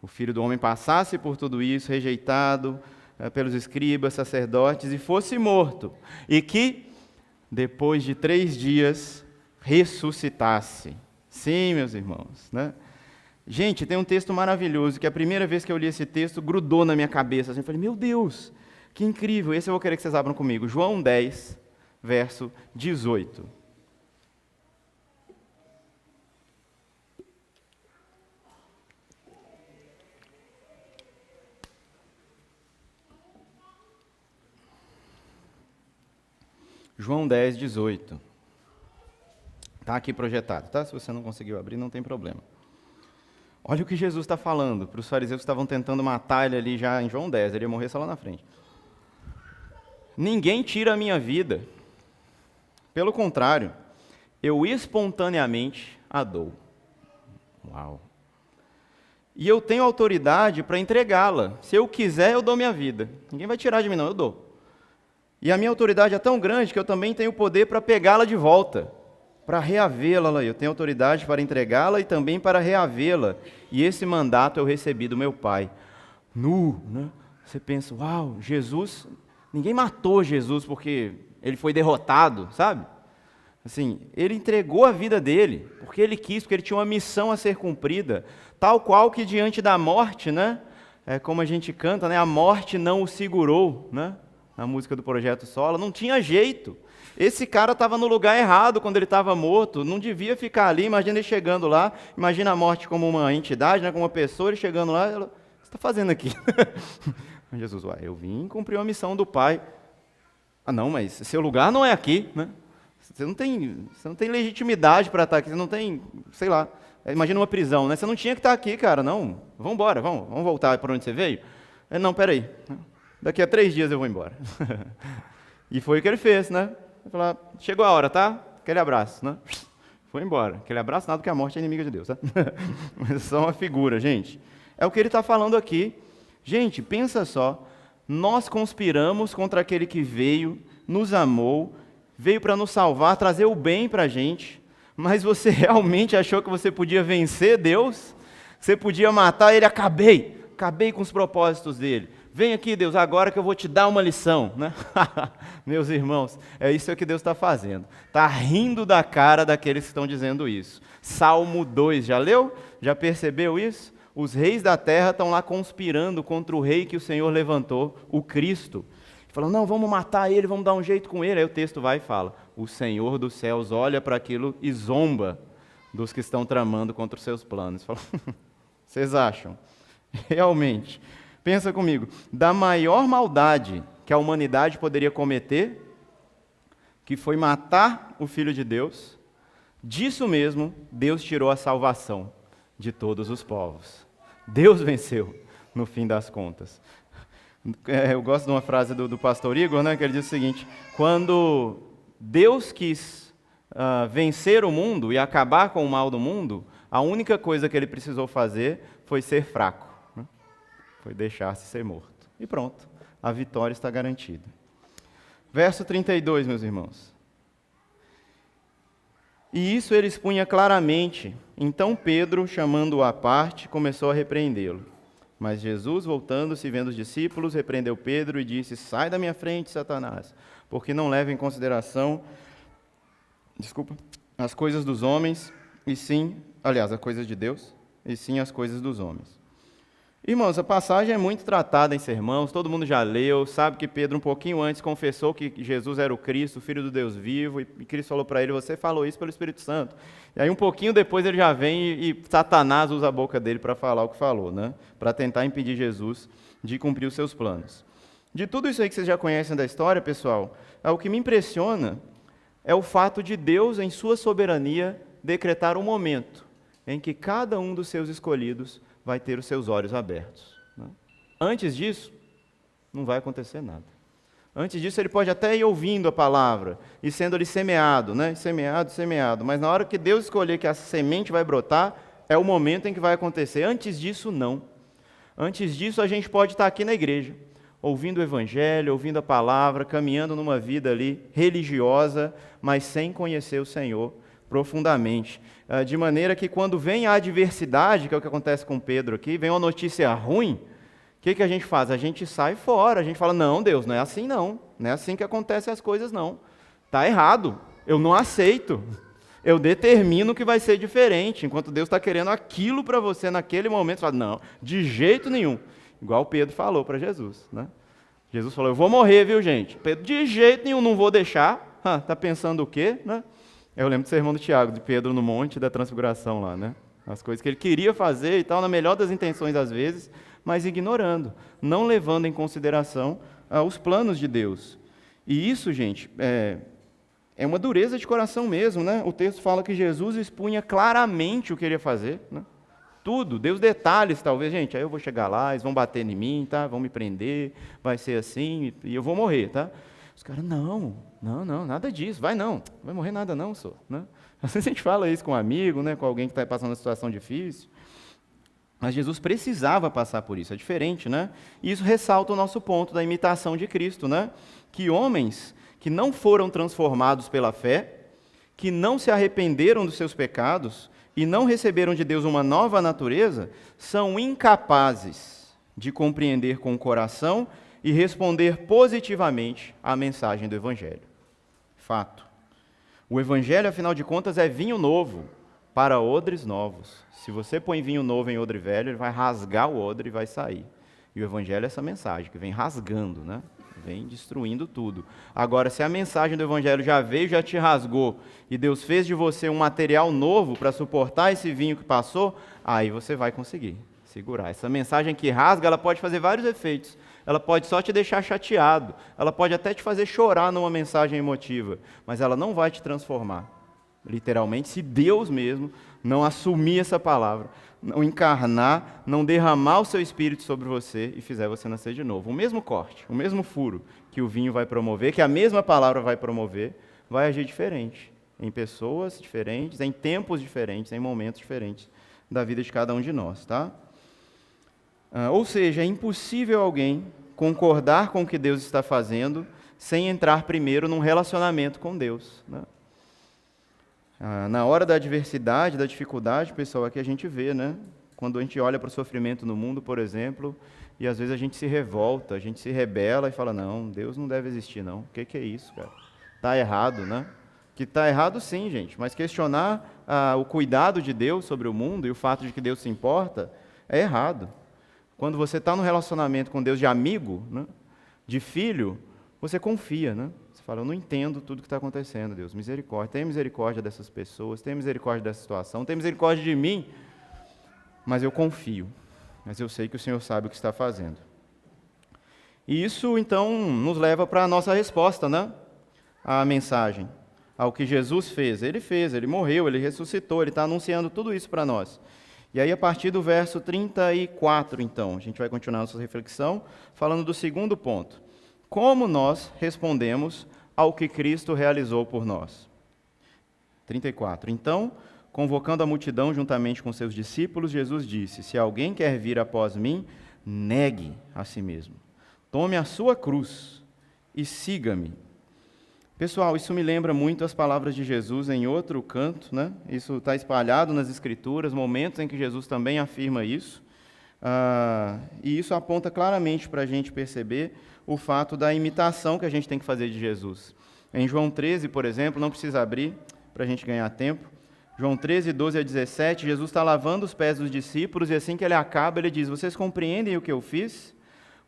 O Filho do Homem passasse por tudo isso, rejeitado pelos escribas, sacerdotes, e fosse morto. E que, depois de 3 dias, ressuscitasse. Sim, meus irmãos, né? Gente, tem um texto maravilhoso, que a primeira vez que eu li esse texto, grudou na minha cabeça. Assim, eu falei, meu Deus, que incrível. Esse eu vou querer que vocês abram comigo. João 10, verso 18. João 10, 18. Está aqui projetado, tá? Se você não conseguiu abrir, não tem problema. Olha o que Jesus está falando para os fariseus que estavam tentando matar ele ali já em João 10, ele ia morrer só lá na frente. Ninguém tira a minha vida. Pelo contrário, eu espontaneamente a dou. Uau! E eu tenho autoridade para entregá-la. Se eu quiser, eu dou minha vida. Ninguém vai tirar de mim, não, eu dou. E a minha autoridade é tão grande que eu também tenho poder para pegá-la de volta, para reavê-la. Eu tenho autoridade para entregá-la e também para reavê-la. E esse mandato eu recebi do meu Pai. Né? Você pensa, uau, Jesus, ninguém matou Jesus porque ele foi derrotado, sabe? Assim, ele entregou a vida dele, porque ele quis, porque ele tinha uma missão a ser cumprida, tal qual que diante da morte, né? Como a gente canta, né? A morte não o segurou, né? Na música do Projeto Sola, não tinha jeito. Esse cara estava no lugar errado quando ele estava morto, não devia ficar ali. Imagina ele chegando lá, imagina a morte como uma entidade, né, como uma pessoa, ele chegando lá, o que você está fazendo aqui? Jesus, eu vim cumprir uma missão do Pai. Ah, não, mas seu lugar não é aqui, né? Você não tem legitimidade para estar aqui, você não tem, sei lá, imagina uma prisão, né? Você não tinha que estar aqui, cara, não. Vamos embora, vamos voltar para onde você veio? Não, peraí. Daqui a 3 dias eu vou embora. E foi o que ele fez, né? Ele falou, chegou a hora, tá? Aquele abraço, né? Foi embora. Aquele abraço, nada que a morte é inimiga de Deus, tá? Mas é só uma figura, gente. É o que ele está falando aqui. Gente, pensa só. Nós conspiramos contra aquele que veio, nos amou, veio para nos salvar, trazer o bem para a gente, mas você realmente achou que você podia vencer Deus? Você podia matar ele? Acabei com os propósitos dele. Vem aqui, Deus, agora que eu vou te dar uma lição, né? Meus irmãos, é isso que Deus está fazendo. Está rindo da cara daqueles que estão dizendo isso. Salmo 2, já leu? Já percebeu isso? Os reis da terra estão lá conspirando contra o rei que o Senhor levantou, o Cristo. Falam, não, vamos matar ele, vamos dar um jeito com ele. Aí o texto vai e fala, o Senhor dos céus olha para aquilo e zomba dos que estão tramando contra os seus planos. Fala, vocês acham? Realmente, pensa comigo, da maior maldade que a humanidade poderia cometer, que foi matar o Filho de Deus, disso mesmo, Deus tirou a salvação de todos os povos. Deus venceu, no fim das contas. Eu gosto de uma frase do pastor Igor, né, que ele diz o seguinte, quando Deus quis vencer o mundo e acabar com o mal do mundo, a única coisa que ele precisou fazer foi ser fraco, né? Foi deixar-se ser morto. E pronto, a vitória está garantida. Verso 32, meus irmãos. E isso ele expunha claramente. Então Pedro, chamando-o à parte, começou a repreendê-lo. Mas Jesus, voltando-se e vendo os discípulos, repreendeu Pedro e disse, sai da minha frente, Satanás, porque não leva em consideração, as coisas dos homens, e sim, aliás, as coisas de Deus, e sim as coisas dos homens. Irmãos, a passagem é muito tratada em sermãos, todo mundo já leu, sabe que Pedro um pouquinho antes confessou que Jesus era o Cristo, o Filho do Deus vivo, e Cristo falou para ele, você falou isso pelo Espírito Santo. E aí um pouquinho depois ele já vem e Satanás usa a boca dele para falar o que falou, né? Para tentar impedir Jesus de cumprir os seus planos. De tudo isso aí que vocês já conhecem da história, pessoal, o que me impressiona é o fato de Deus, em sua soberania, decretar um momento em que cada um dos seus escolhidos vai ter os seus olhos abertos, né? Antes disso, não vai acontecer nada. Antes disso, ele pode até ir ouvindo a palavra e sendo ali semeado, né? Semeado. Mas na hora que Deus escolher que a semente vai brotar, é o momento em que vai acontecer. Antes disso, não. Antes disso, a gente pode estar aqui na igreja, ouvindo o Evangelho, ouvindo a palavra, caminhando numa vida ali religiosa, mas sem conhecer o Senhor profundamente. De maneira que quando vem a adversidade, que é o que acontece com Pedro aqui, vem uma notícia ruim, o que a gente faz? A gente sai fora, a gente fala, não, Deus, não é assim não é assim que acontecem as coisas não. Está errado, eu não aceito, eu determino que vai ser diferente, enquanto Deus está querendo aquilo para você naquele momento, você fala, não, de jeito nenhum. Igual Pedro falou para Jesus, né? Jesus falou, eu vou morrer, viu gente? Pedro, de jeito nenhum, não vou deixar. Está pensando o quê, né? Eu lembro do sermão do Tiago, de Pedro no Monte da Transfiguração lá, né? As coisas que ele queria fazer e tal, na melhor das intenções às vezes, mas ignorando, não levando em consideração os planos de Deus. E isso, gente, é uma dureza de coração mesmo, né? O texto fala que Jesus expunha claramente o que ele ia fazer, né? Tudo, deu os detalhes talvez, gente, aí eu vou chegar lá, eles vão bater em mim, tá? Vão me prender, vai ser assim, e eu vou morrer, tá? Os caras, não, nada disso, vai morrer nada não, senhor, né? Às vezes a gente fala isso com um amigo, né, com alguém que está passando uma situação difícil, mas Jesus precisava passar por isso, é diferente, né? E isso ressalta o nosso ponto da imitação de Cristo, né? Que homens que não foram transformados pela fé, que não se arrependeram dos seus pecados e não receberam de Deus uma nova natureza, são incapazes de compreender com o coração e responder positivamente à mensagem do Evangelho. Fato. O Evangelho, afinal de contas, é vinho novo para odres novos. Se você põe vinho novo em odre velho, ele vai rasgar o odre e vai sair. E o Evangelho é essa mensagem, que vem rasgando, né? Vem destruindo tudo. Agora, se a mensagem do Evangelho já veio, já te rasgou, e Deus fez de você um material novo para suportar esse vinho que passou, aí você vai conseguir segurar. Essa mensagem que rasga, ela pode fazer vários efeitos. Ela pode só te deixar chateado, ela pode até te fazer chorar numa mensagem emotiva, mas ela não vai te transformar, literalmente, se Deus mesmo não assumir essa palavra, não encarnar, não derramar o seu Espírito sobre você e fizer você nascer de novo. O mesmo corte, o mesmo furo que o vinho vai promover, que a mesma palavra vai promover, vai agir diferente, em pessoas diferentes, em tempos diferentes, em momentos diferentes da vida de cada um de nós, tá? Ou seja, é impossível alguém concordar com o que Deus está fazendo sem entrar primeiro num relacionamento com Deus, né? Na hora da adversidade, da dificuldade, pessoal, é que a gente vê, né? Quando a gente olha para o sofrimento no mundo, por exemplo, e às vezes a gente se revolta, a gente se rebela e fala, não, Deus não deve existir, não. O que é isso, cara? Está errado, né? Que está errado sim, gente, mas questionar o cuidado de Deus sobre o mundo e o fato de que Deus se importa é errado. Quando você está num relacionamento com Deus de amigo, né? De filho, você confia, né? Você fala, eu não entendo tudo que está acontecendo, Deus, misericórdia, tenha misericórdia dessas pessoas, tenha misericórdia dessa situação, tenha misericórdia de mim, mas eu confio, mas eu sei que o Senhor sabe o que está fazendo. E isso, então, nos leva para a nossa resposta, né? À mensagem, ao que Jesus fez, ele morreu, ele ressuscitou, ele está anunciando tudo isso para nós. E aí, a partir do verso 34, então, a gente vai continuar nossa reflexão, falando do segundo ponto. Como nós respondemos ao que Cristo realizou por nós? 34. Então, convocando a multidão juntamente com seus discípulos, Jesus disse, se alguém quer vir após mim, negue a si mesmo. Tome a sua cruz e siga-me. Pessoal, isso me lembra muito as palavras de Jesus em outro canto, né? Isso está espalhado nas Escrituras, momentos em que Jesus também afirma isso. E isso aponta claramente para a gente perceber o fato da imitação que a gente tem que fazer de Jesus. Em João 13, por exemplo, não precisa abrir para a gente ganhar tempo. João 13, 12 a 17, Jesus está lavando os pés dos discípulos e assim que ele acaba, ele diz, vocês compreendem o que eu fiz?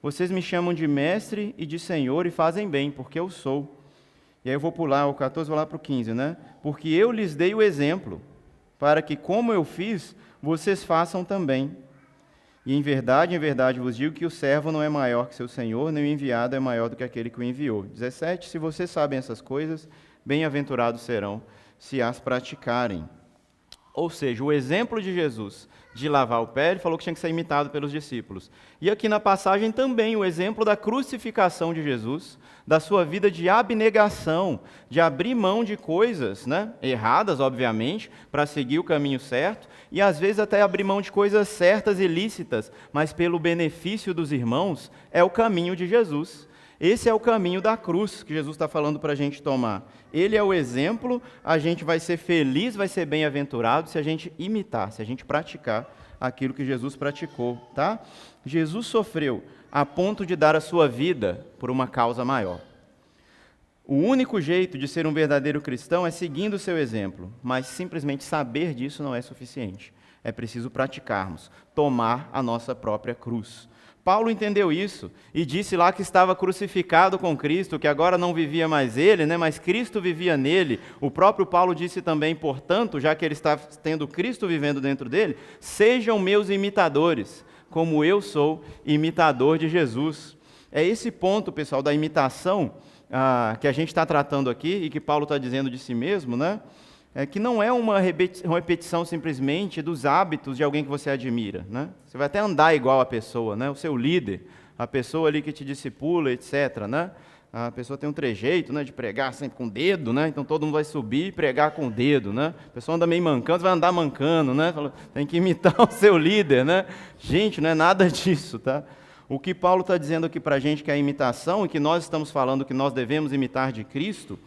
Vocês me chamam de mestre e de senhor e fazem bem, porque eu sou. E aí eu vou pular o 14, vou lá para o 15, né? Porque eu lhes dei o exemplo, para que como eu fiz, vocês façam também. E em verdade vos digo que o servo não é maior que seu senhor, nem o enviado é maior do que aquele que o enviou. 17, se vocês sabem essas coisas, bem-aventurados serão, se as praticarem. Ou seja, o exemplo de Jesus de lavar o pé, ele falou que tinha que ser imitado pelos discípulos. E aqui na passagem também o exemplo da crucificação de Jesus, da sua vida de abnegação, de abrir mão de coisas, né, erradas, obviamente, para seguir o caminho certo, e às vezes até abrir mão de coisas certas e lícitas, mas pelo benefício dos irmãos, é o caminho de Jesus. Esse é o caminho da cruz que Jesus está falando para a gente tomar. Ele é o exemplo, a gente vai ser feliz, vai ser bem-aventurado se a gente imitar, se a gente praticar aquilo que Jesus praticou, tá? Jesus sofreu a ponto de dar a sua vida por uma causa maior. O único jeito de ser um verdadeiro cristão é seguindo o seu exemplo, mas simplesmente saber disso não é suficiente. É preciso praticarmos, tomar a nossa própria cruz. Paulo entendeu isso e disse lá que estava crucificado com Cristo, que agora não vivia mais ele, né, mas Cristo vivia nele. O próprio Paulo disse também, portanto, já que ele está tendo Cristo vivendo dentro dele, sejam meus imitadores, como eu sou imitador de Jesus. É esse ponto, pessoal, da imitação que a gente está tratando aqui e que Paulo está dizendo de si mesmo, né? Que não é uma repetição simplesmente dos hábitos de alguém que você admira, né? Você vai até andar igual a pessoa, né? O seu líder, a pessoa ali que te discipula, etc., né? A pessoa tem um trejeito, né, de pregar sempre com o dedo, né? Então todo mundo vai subir e pregar com o dedo, né? A pessoa anda meio mancando, vai andar mancando, né? Tem que imitar o seu líder, né? Gente, não é nada disso, tá? O que Paulo está dizendo aqui para a gente que é a imitação, e que nós estamos falando que nós devemos imitar de Cristo,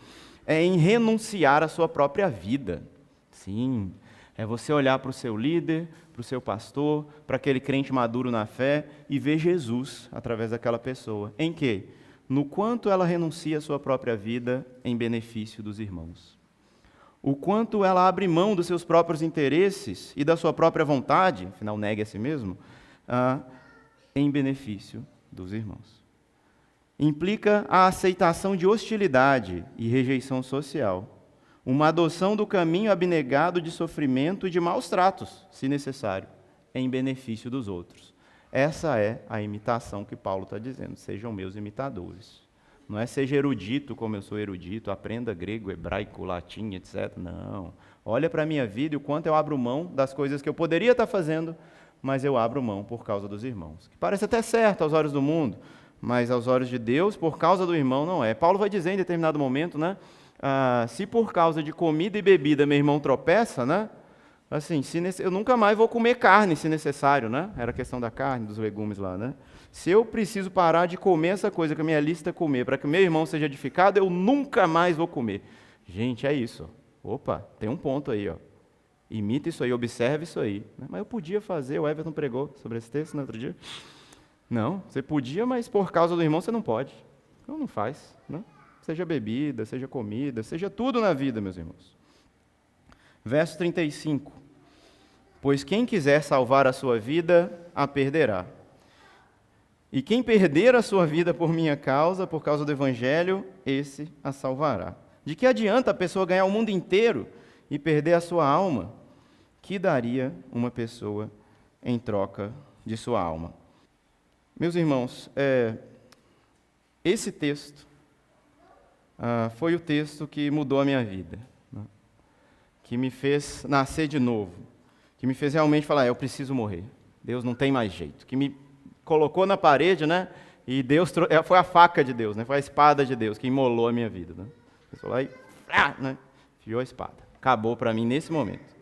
é em renunciar à sua própria vida. Sim, é você olhar para o seu líder, para o seu pastor, para aquele crente maduro na fé e ver Jesus através daquela pessoa. Em quê? No quanto ela renuncia à sua própria vida em benefício dos irmãos. O quanto ela abre mão dos seus próprios interesses e da sua própria vontade, afinal nega a si mesmo, em benefício dos irmãos. Implica a aceitação de hostilidade e rejeição social, uma adoção do caminho abnegado de sofrimento e de maus tratos, se necessário, em benefício dos outros. Essa é a imitação que Paulo está dizendo, sejam meus imitadores. Não é seja erudito como eu sou erudito, aprenda grego, hebraico, latim, etc. Não. Olha para a minha vida e o quanto eu abro mão das coisas que eu poderia estar fazendo, mas eu abro mão por causa dos irmãos. Que parece até certo aos olhos do mundo, mas aos olhos de Deus, por causa do irmão, não é. Paulo vai dizer em determinado momento, né? Se por causa de comida e bebida meu irmão tropeça, né? Assim, eu nunca mais vou comer carne, se necessário, né? Era a questão da carne, dos legumes lá, né? Se eu preciso parar de comer essa coisa que a minha lista é comer, para que o meu irmão seja edificado, eu nunca mais vou comer. Gente, é isso. Opa, tem um ponto aí, ó. Imita isso aí, observe isso aí. Mas eu podia fazer, o Everton pregou sobre esse texto no outro dia. Não, você podia, mas por causa do irmão você não pode. Então não faz, né? Seja bebida, seja comida, seja tudo na vida, meus irmãos. Verso 35. Pois quem quiser salvar a sua vida, a perderá. E quem perder a sua vida por minha causa, por causa do Evangelho, esse a salvará. De que adianta a pessoa ganhar o mundo inteiro e perder a sua alma? Que daria uma pessoa em troca de sua alma? Meus irmãos, esse texto foi o texto que mudou a minha vida, né? Que me fez nascer de novo, que me fez realmente falar, eu preciso morrer, Deus não tem mais jeito, que me colocou na parede, né? E Deus foi a faca de Deus, né? Foi a espada de Deus que imolou a minha vida, né? Eu falou lá e né? Enfiou a espada. Acabou para mim nesse momento.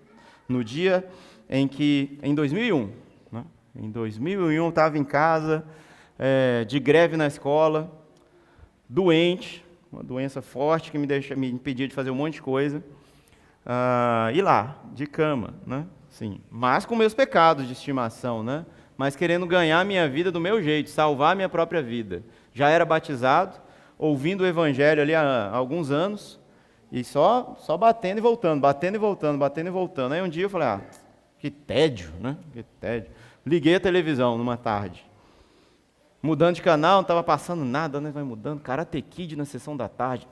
No dia em 2001, né? Em 2001 eu estava em casa, de greve na escola, doente, uma doença forte que me impedia de fazer um monte de coisa, e lá, de cama, né? Sim, mas com meus pecados de estimação, né? Mas querendo ganhar a minha vida do meu jeito, salvar a minha própria vida. Já era batizado, ouvindo o Evangelho ali há alguns anos, e só batendo e voltando, batendo e voltando, batendo e voltando. Aí um dia eu falei, que tédio, né? Que tédio. Liguei a televisão numa tarde. Mudando de canal, não estava passando nada, né? Vai mudando, Karate Kid na sessão da tarde,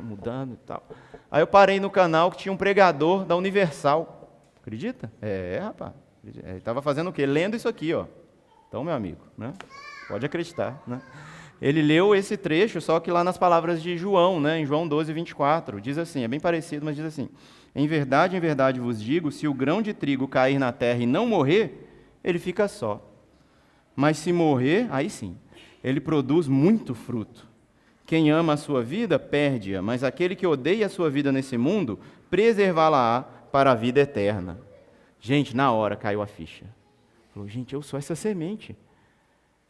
mudando e tal. Aí eu parei no canal que tinha um pregador da Universal. Acredita? Rapaz. Ele estava fazendo o quê? Lendo isso aqui, ó. Então, meu amigo, né? Pode acreditar, né? Ele leu esse trecho, só que lá nas palavras de João, né? Em João 12, 24, diz assim, é bem parecido, mas diz assim, em verdade vos digo, se o grão de trigo cair na terra e não morrer, ele fica só. Mas se morrer, aí sim, ele produz muito fruto. Quem ama a sua vida, perde-a, mas aquele que odeia a sua vida nesse mundo, preservá-la-á para a vida eterna. Gente, na hora caiu a ficha. Falou, gente, eu sou essa semente.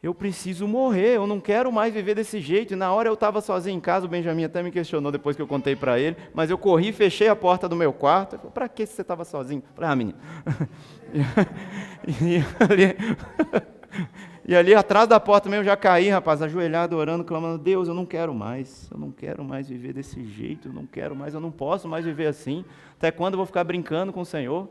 Eu preciso morrer, eu não quero mais viver desse jeito. E na hora eu estava sozinho em casa, o Benjamin até me questionou depois que eu contei para ele, mas eu corri, fechei a porta do meu quarto. Ele falou, para que você estava sozinho? Eu falei, menino. E ali atrás da porta mesmo eu já caí, rapaz, ajoelhado, orando, clamando, Deus, eu não quero mais viver desse jeito, eu não posso mais viver assim. Até quando eu vou ficar brincando com o Senhor?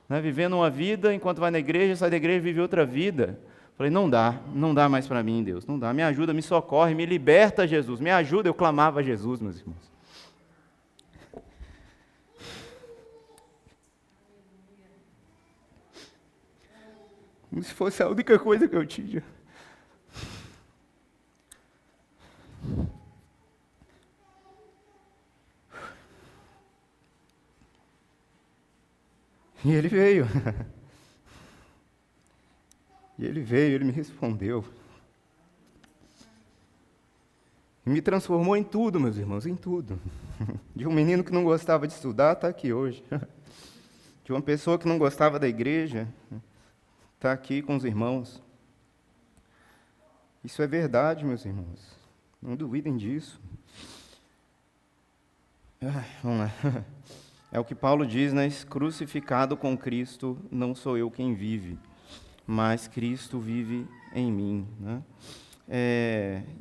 Né, vivendo uma vida, enquanto vai na igreja, sai da igreja e vive outra vida. Falei, não dá mais para mim, Deus, não dá, me ajuda, me socorre, me liberta, Jesus, me ajuda. Eu clamava a Jesus, meus irmãos. Como se fosse a única coisa que eu tinha. E ele veio. Ele me respondeu. E me transformou em tudo, meus irmãos, em tudo. De um menino que não gostava de estudar, está aqui hoje. De uma pessoa que não gostava da igreja, está aqui com os irmãos. Isso é verdade, meus irmãos. Não duvidem disso. Vamos lá. É o que Paulo diz, né? Crucificado com Cristo, não sou eu quem vive, mas Cristo vive em mim, né?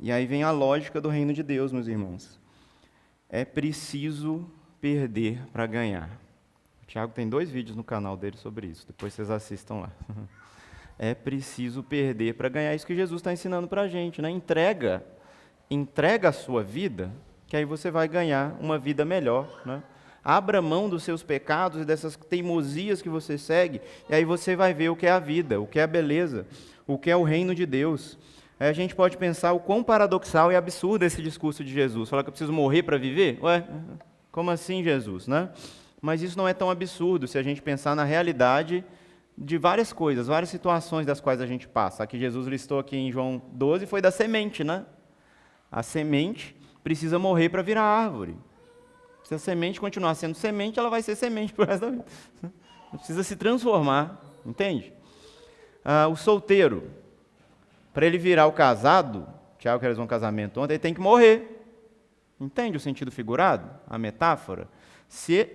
E aí vem a lógica do reino de Deus, meus irmãos. É preciso perder para ganhar. O Tiago tem 2 vídeos no canal dele sobre isso, depois vocês assistam lá. É preciso perder para ganhar, isso que Jesus está ensinando para a gente, né? Entrega a sua vida, que aí você vai ganhar uma vida melhor, né? Abra mão dos seus pecados e dessas teimosias que você segue, e aí você vai ver o que é a vida, o que é a beleza, o que é o reino de Deus. Aí a gente pode pensar o quão paradoxal e absurdo esse discurso de Jesus. Falar que eu preciso morrer para viver? Ué, como assim, Jesus, né? Mas isso não é tão absurdo se a gente pensar na realidade de várias coisas, várias situações das quais a gente passa. A que Jesus listou aqui em João 12 foi da semente, né? A semente precisa morrer para virar árvore. Se a semente continuar sendo semente, ela vai ser semente para o resto da vida. precisa se transformar, entende? O solteiro, para ele virar o casado, Tiago realizou um casamento ontem, ele tem que morrer. Entende o sentido figurado? A metáfora?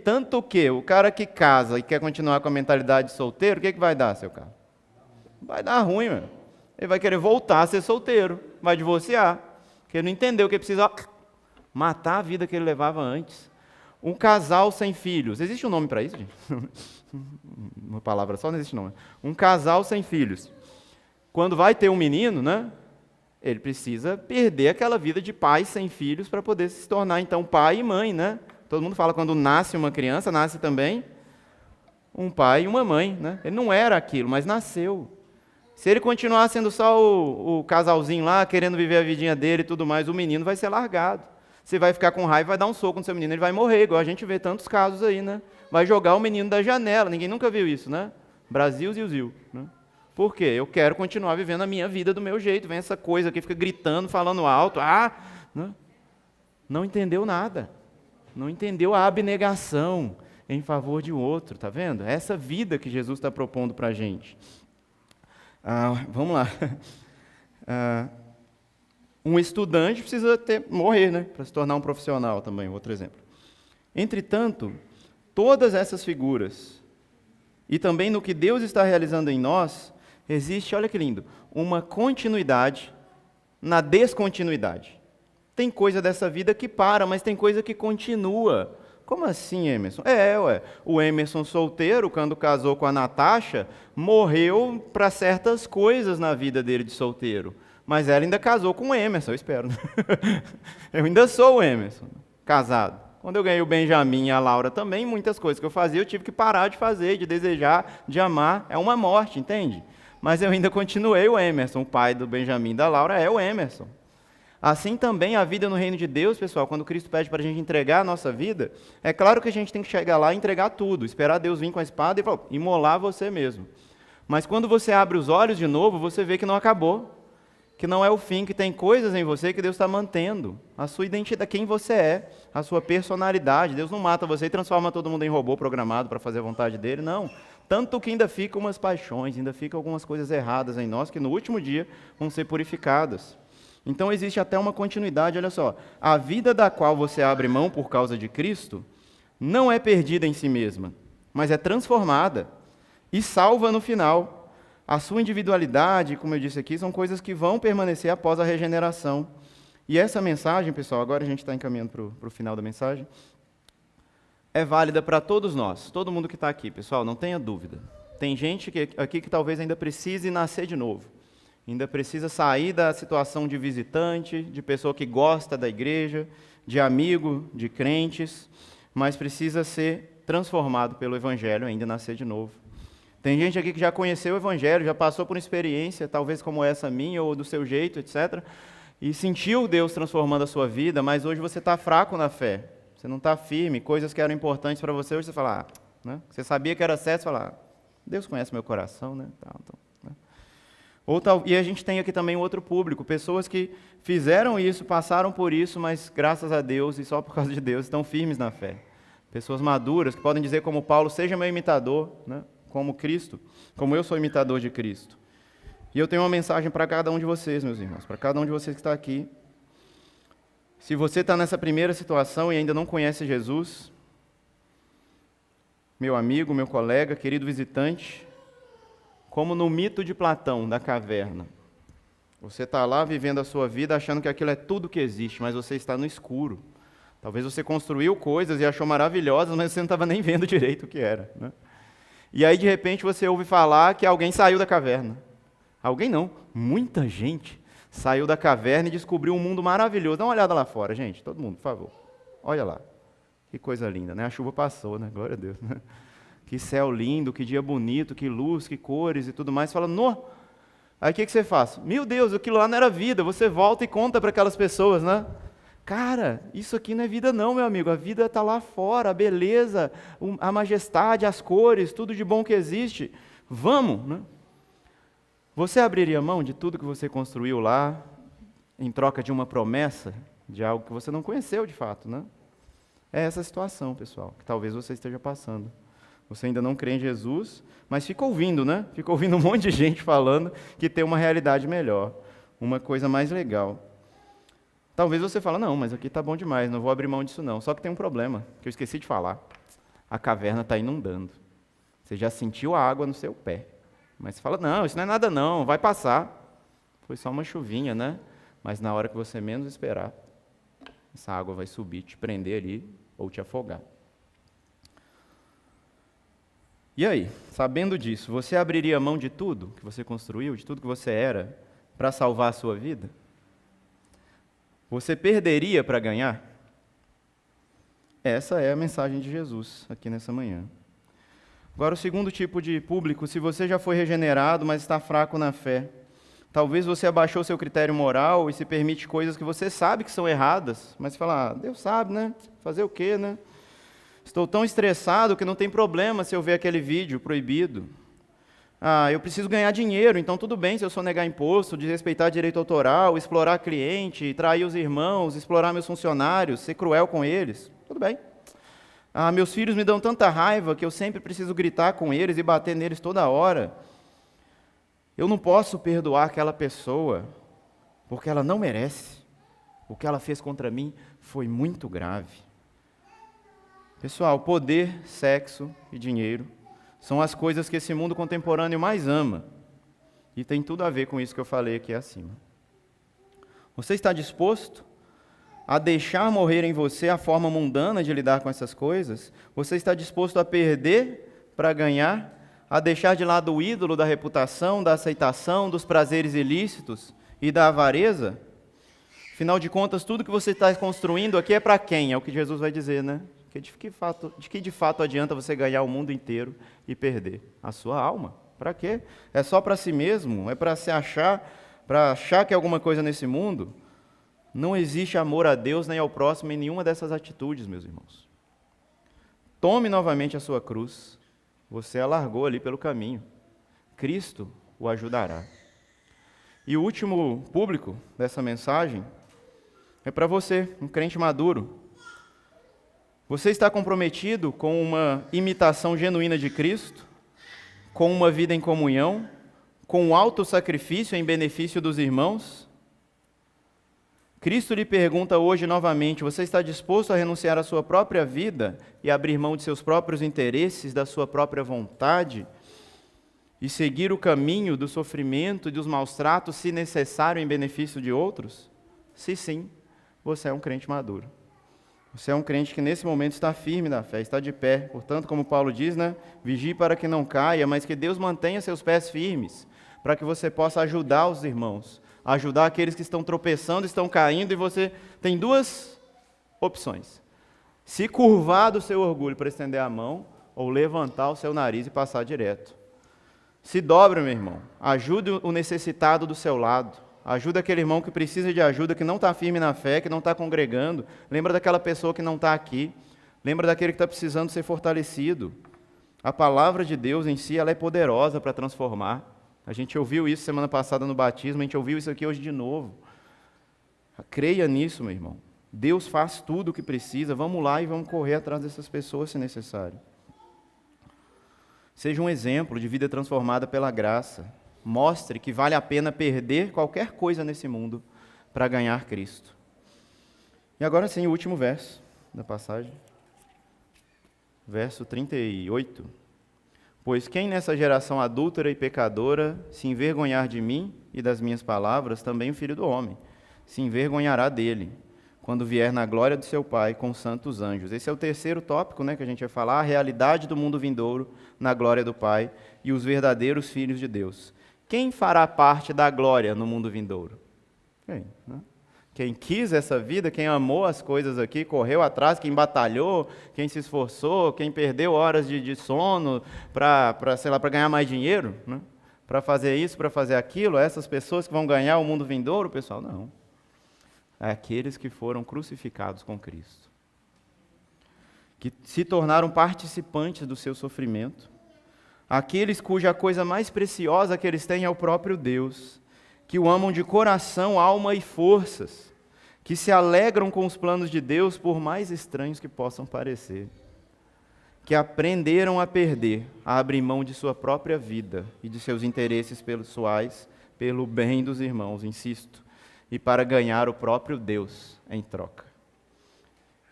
Tanto que o cara que casa e quer continuar com a mentalidade de solteiro, o que vai dar, seu cara? Vai dar ruim, meu. Ele vai querer voltar a ser solteiro, vai divorciar, porque ele não entendeu que ele precisa matar a vida que ele levava antes. Um casal sem filhos. Existe um nome para isso, gente? Uma palavra só, não existe nome. Um casal sem filhos. Quando vai ter um menino, né? Ele precisa perder aquela vida de pai sem filhos para poder se tornar, então, pai e mãe, né? Todo mundo fala quando nasce uma criança, nasce também um pai e uma mãe, né? Ele não era aquilo, mas nasceu. Se ele continuar sendo só o casalzinho lá, querendo viver a vidinha dele e tudo mais, o menino vai ser largado. Você vai ficar com raiva, vai dar um soco no seu menino, ele vai morrer, igual a gente vê tantos casos aí, né? Vai jogar o menino da janela, ninguém nunca viu isso, né? Brasil, ziu, né? Por quê? Eu quero continuar vivendo a minha vida do meu jeito. Vem essa coisa aqui, fica gritando, falando alto. Né? Não entendeu nada. Não entendeu a abnegação em favor de outro, tá vendo? É essa vida que Jesus está propondo para a gente. Vamos lá. Um estudante precisa morrer, né? Para se tornar um profissional também, outro exemplo. Entretanto, todas essas figuras, e também no que Deus está realizando em nós, existe, olha que lindo, uma continuidade na descontinuidade. Tem coisa dessa vida que para, mas tem coisa que continua. Como assim, Emerson? O Emerson solteiro, quando casou com a Natasha, morreu para certas coisas na vida dele de solteiro. Mas ela ainda casou com o Emerson, eu espero. Eu ainda sou o Emerson, casado. Quando eu ganhei o Benjamin e a Laura também, muitas coisas que eu fazia, eu tive que parar de fazer, de desejar, de amar. É uma morte, entende? Mas eu ainda continuei o Emerson, o pai do Benjamin e da Laura é o Emerson. Assim também a vida no reino de Deus, pessoal, quando Cristo pede para a gente entregar a nossa vida, é claro que a gente tem que chegar lá e entregar tudo, esperar Deus vir com a espada e falar, imolar você mesmo. Mas quando você abre os olhos de novo, você vê que não acabou, que não é o fim, que tem coisas em você que Deus está mantendo, a sua identidade, quem você é, a sua personalidade. Deus não mata você e transforma todo mundo em robô programado para fazer a vontade dele, não. Tanto que ainda ficam umas paixões, ainda ficam algumas coisas erradas em nós que no último dia vão ser purificadas. Então existe até uma continuidade, olha só. A vida da qual você abre mão por causa de Cristo não é perdida em si mesma, mas é transformada e salva no final. A sua individualidade, como eu disse aqui, são coisas que vão permanecer após a regeneração. E essa mensagem, pessoal, agora a gente está encaminhando para o final da mensagem, é válida para todos nós, todo mundo que está aqui, pessoal, não tenha dúvida. Tem gente aqui que talvez ainda precise nascer de novo. Ainda precisa sair da situação de visitante, de pessoa que gosta da igreja, de amigo, de crentes, mas precisa ser transformado pelo Evangelho, ainda nascer de novo. Tem gente aqui que já conheceu o Evangelho, já passou por uma experiência, talvez como essa minha, ou do seu jeito, etc., e sentiu Deus transformando a sua vida, mas hoje você está fraco na fé, você não está firme, coisas que eram importantes para você, hoje você fala, né? Você sabia que era certo, você fala, Deus conhece meu coração, né? E a gente tem aqui também outro público, pessoas que fizeram isso, passaram por isso, mas graças a Deus e só por causa de Deus estão firmes na fé. Pessoas maduras que podem dizer como Paulo, seja meu imitador, né? Como Cristo, como eu sou imitador de Cristo. E eu tenho uma mensagem para cada um de vocês, meus irmãos, para cada um de vocês que está aqui. Se você está nessa primeira situação e ainda não conhece Jesus, meu amigo, meu colega, querido visitante, como no mito de Platão, da caverna. Você está lá vivendo a sua vida achando que aquilo é tudo que existe, mas você está no escuro. Talvez você construiu coisas e achou maravilhosas, mas você não estava nem vendo direito o que era, né? E aí, de repente, você ouve falar que alguém saiu da caverna. Alguém não, muita gente saiu da caverna e descobriu um mundo maravilhoso. Dá uma olhada lá fora, gente, todo mundo, por favor. Olha lá, que coisa linda, né? A chuva passou, né? Glória a Deus, né? Que céu lindo, que dia bonito, que luz, que cores e tudo mais. Você fala, no. Aí o que você faz? Meu Deus, aquilo lá não era vida. Você volta e conta para aquelas pessoas, né? Cara, isso aqui não é vida não, meu amigo. A vida está lá fora, a beleza, a majestade, as cores, tudo de bom que existe. Vamos, né? Você abriria mão de tudo que você construiu lá, em troca de uma promessa, de algo que você não conheceu de fato, né? É essa situação, pessoal, que talvez você esteja passando. Você ainda não crê em Jesus, mas fica ouvindo, né? Fica ouvindo um monte de gente falando que tem uma realidade melhor, uma coisa mais legal. Talvez você fale, não, mas aqui está bom demais, não vou abrir mão disso não. Só que tem um problema, que eu esqueci de falar. A caverna está inundando. Você já sentiu a água no seu pé. Mas você fala, não, isso não é nada não, vai passar. Foi só uma chuvinha, né? Mas na hora que você menos esperar, essa água vai subir, te prender ali ou te afogar. E aí, sabendo disso, você abriria mão de tudo que você construiu, de tudo que você era, para salvar a sua vida? Você perderia para ganhar? Essa é a mensagem de Jesus aqui nessa manhã. Agora, o segundo tipo de público, se você já foi regenerado, mas está fraco na fé, talvez você abaixou seu critério moral e se permite coisas que você sabe que são erradas, mas fala, Deus sabe, né? Fazer o quê, né? Estou tão estressado que não tem problema se eu ver aquele vídeo proibido. Eu preciso ganhar dinheiro, então tudo bem se eu sonegar imposto, desrespeitar direito autoral, explorar cliente, trair os irmãos, explorar meus funcionários, ser cruel com eles. Tudo bem. Meus filhos me dão tanta raiva que eu sempre preciso gritar com eles e bater neles toda hora. Eu não posso perdoar aquela pessoa porque ela não merece. O que ela fez contra mim foi muito grave. Pessoal, poder, sexo e dinheiro são as coisas que esse mundo contemporâneo mais ama. E tem tudo a ver com isso que eu falei aqui acima. Você está disposto a deixar morrer em você a forma mundana de lidar com essas coisas? Você está disposto a perder para ganhar? A deixar de lado o ídolo da reputação, da aceitação, dos prazeres ilícitos e da avareza? Afinal de contas, tudo que você está construindo aqui é para quem? É o que Jesus vai dizer, né? De que de fato adianta você ganhar o mundo inteiro e perder a sua alma? Para quê? É só para si mesmo? É para achar que é alguma coisa nesse mundo? Não existe amor a Deus nem ao próximo em nenhuma dessas atitudes, meus irmãos. Tome novamente a sua cruz. Você a largou ali pelo caminho. Cristo o ajudará. E o último público dessa mensagem é para você, um crente maduro. Você está comprometido com uma imitação genuína de Cristo, com uma vida em comunhão, com um autossacrifício em benefício dos irmãos? Cristo lhe pergunta hoje novamente, você está disposto a renunciar à sua própria vida e abrir mão de seus próprios interesses, da sua própria vontade, e seguir o caminho do sofrimento e dos maus tratos, se necessário, em benefício de outros? Se sim, você é um crente maduro. Você é um crente que nesse momento está firme na fé, está de pé. Portanto, como Paulo diz, né? Vigie para que não caia, mas que Deus mantenha seus pés firmes, para que você possa ajudar os irmãos, ajudar aqueles que estão tropeçando, estão caindo, e você tem duas opções. Se curvar do seu orgulho para estender a mão, ou levantar o seu nariz e passar direto. Se dobre, meu irmão. Ajude o necessitado do seu lado. Ajuda aquele irmão que precisa de ajuda, que não está firme na fé, que não está congregando. Lembra daquela pessoa que não está aqui. Lembra daquele que está precisando ser fortalecido. A palavra de Deus em si, ela é poderosa para transformar. A gente ouviu isso semana passada no batismo, a gente ouviu isso aqui hoje de novo. Creia nisso, meu irmão. Deus faz tudo o que precisa. Vamos lá e vamos correr atrás dessas pessoas se necessário. Seja um exemplo de vida transformada pela graça. Mostre que vale a pena perder qualquer coisa nesse mundo para ganhar Cristo. E agora sim, o último verso da passagem. Verso 38. Pois quem nessa geração adúltera e pecadora se envergonhar de mim e das minhas palavras, também o Filho do Homem se envergonhará dele, quando vier na glória do seu Pai com os santos anjos. Esse é o terceiro tópico, que a gente vai falar, a realidade do mundo vindouro na glória do Pai e os verdadeiros filhos de Deus. Quem fará parte da glória no mundo vindouro? Quem? Né? Quem quis essa vida, quem amou as coisas aqui, correu atrás, quem batalhou, quem se esforçou, quem perdeu horas de sono para ganhar mais dinheiro, né? Para fazer isso, para fazer aquilo, essas pessoas que vão ganhar o mundo vindouro, pessoal, não. É aqueles que foram crucificados com Cristo, que se tornaram participantes do seu sofrimento, aqueles cuja coisa mais preciosa que eles têm é o próprio Deus, que o amam de coração, alma e forças, que se alegram com os planos de Deus, por mais estranhos que possam parecer. que aprenderam a perder, a abrir mão de sua própria vida e de seus interesses pessoais pelo bem dos irmãos, insisto, e para ganhar o próprio Deus em troca.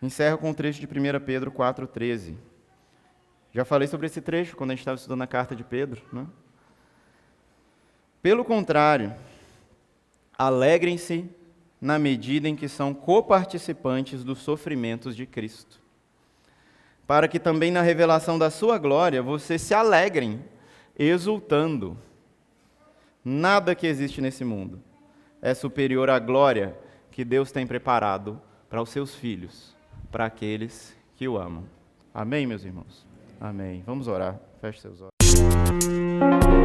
Encerro com o trecho de 1 Pedro 4,13. Já falei sobre esse trecho quando a gente estava estudando a carta de Pedro, né? Pelo contrário, alegrem-se na medida em que são coparticipantes dos sofrimentos de Cristo, para que também na revelação da sua glória vocês se alegrem, exultando. Nada que existe nesse mundo é superior à glória que Deus tem preparado para os seus filhos, para aqueles que o amam. Amém, meus irmãos? Amém. Vamos orar. Feche seus olhos.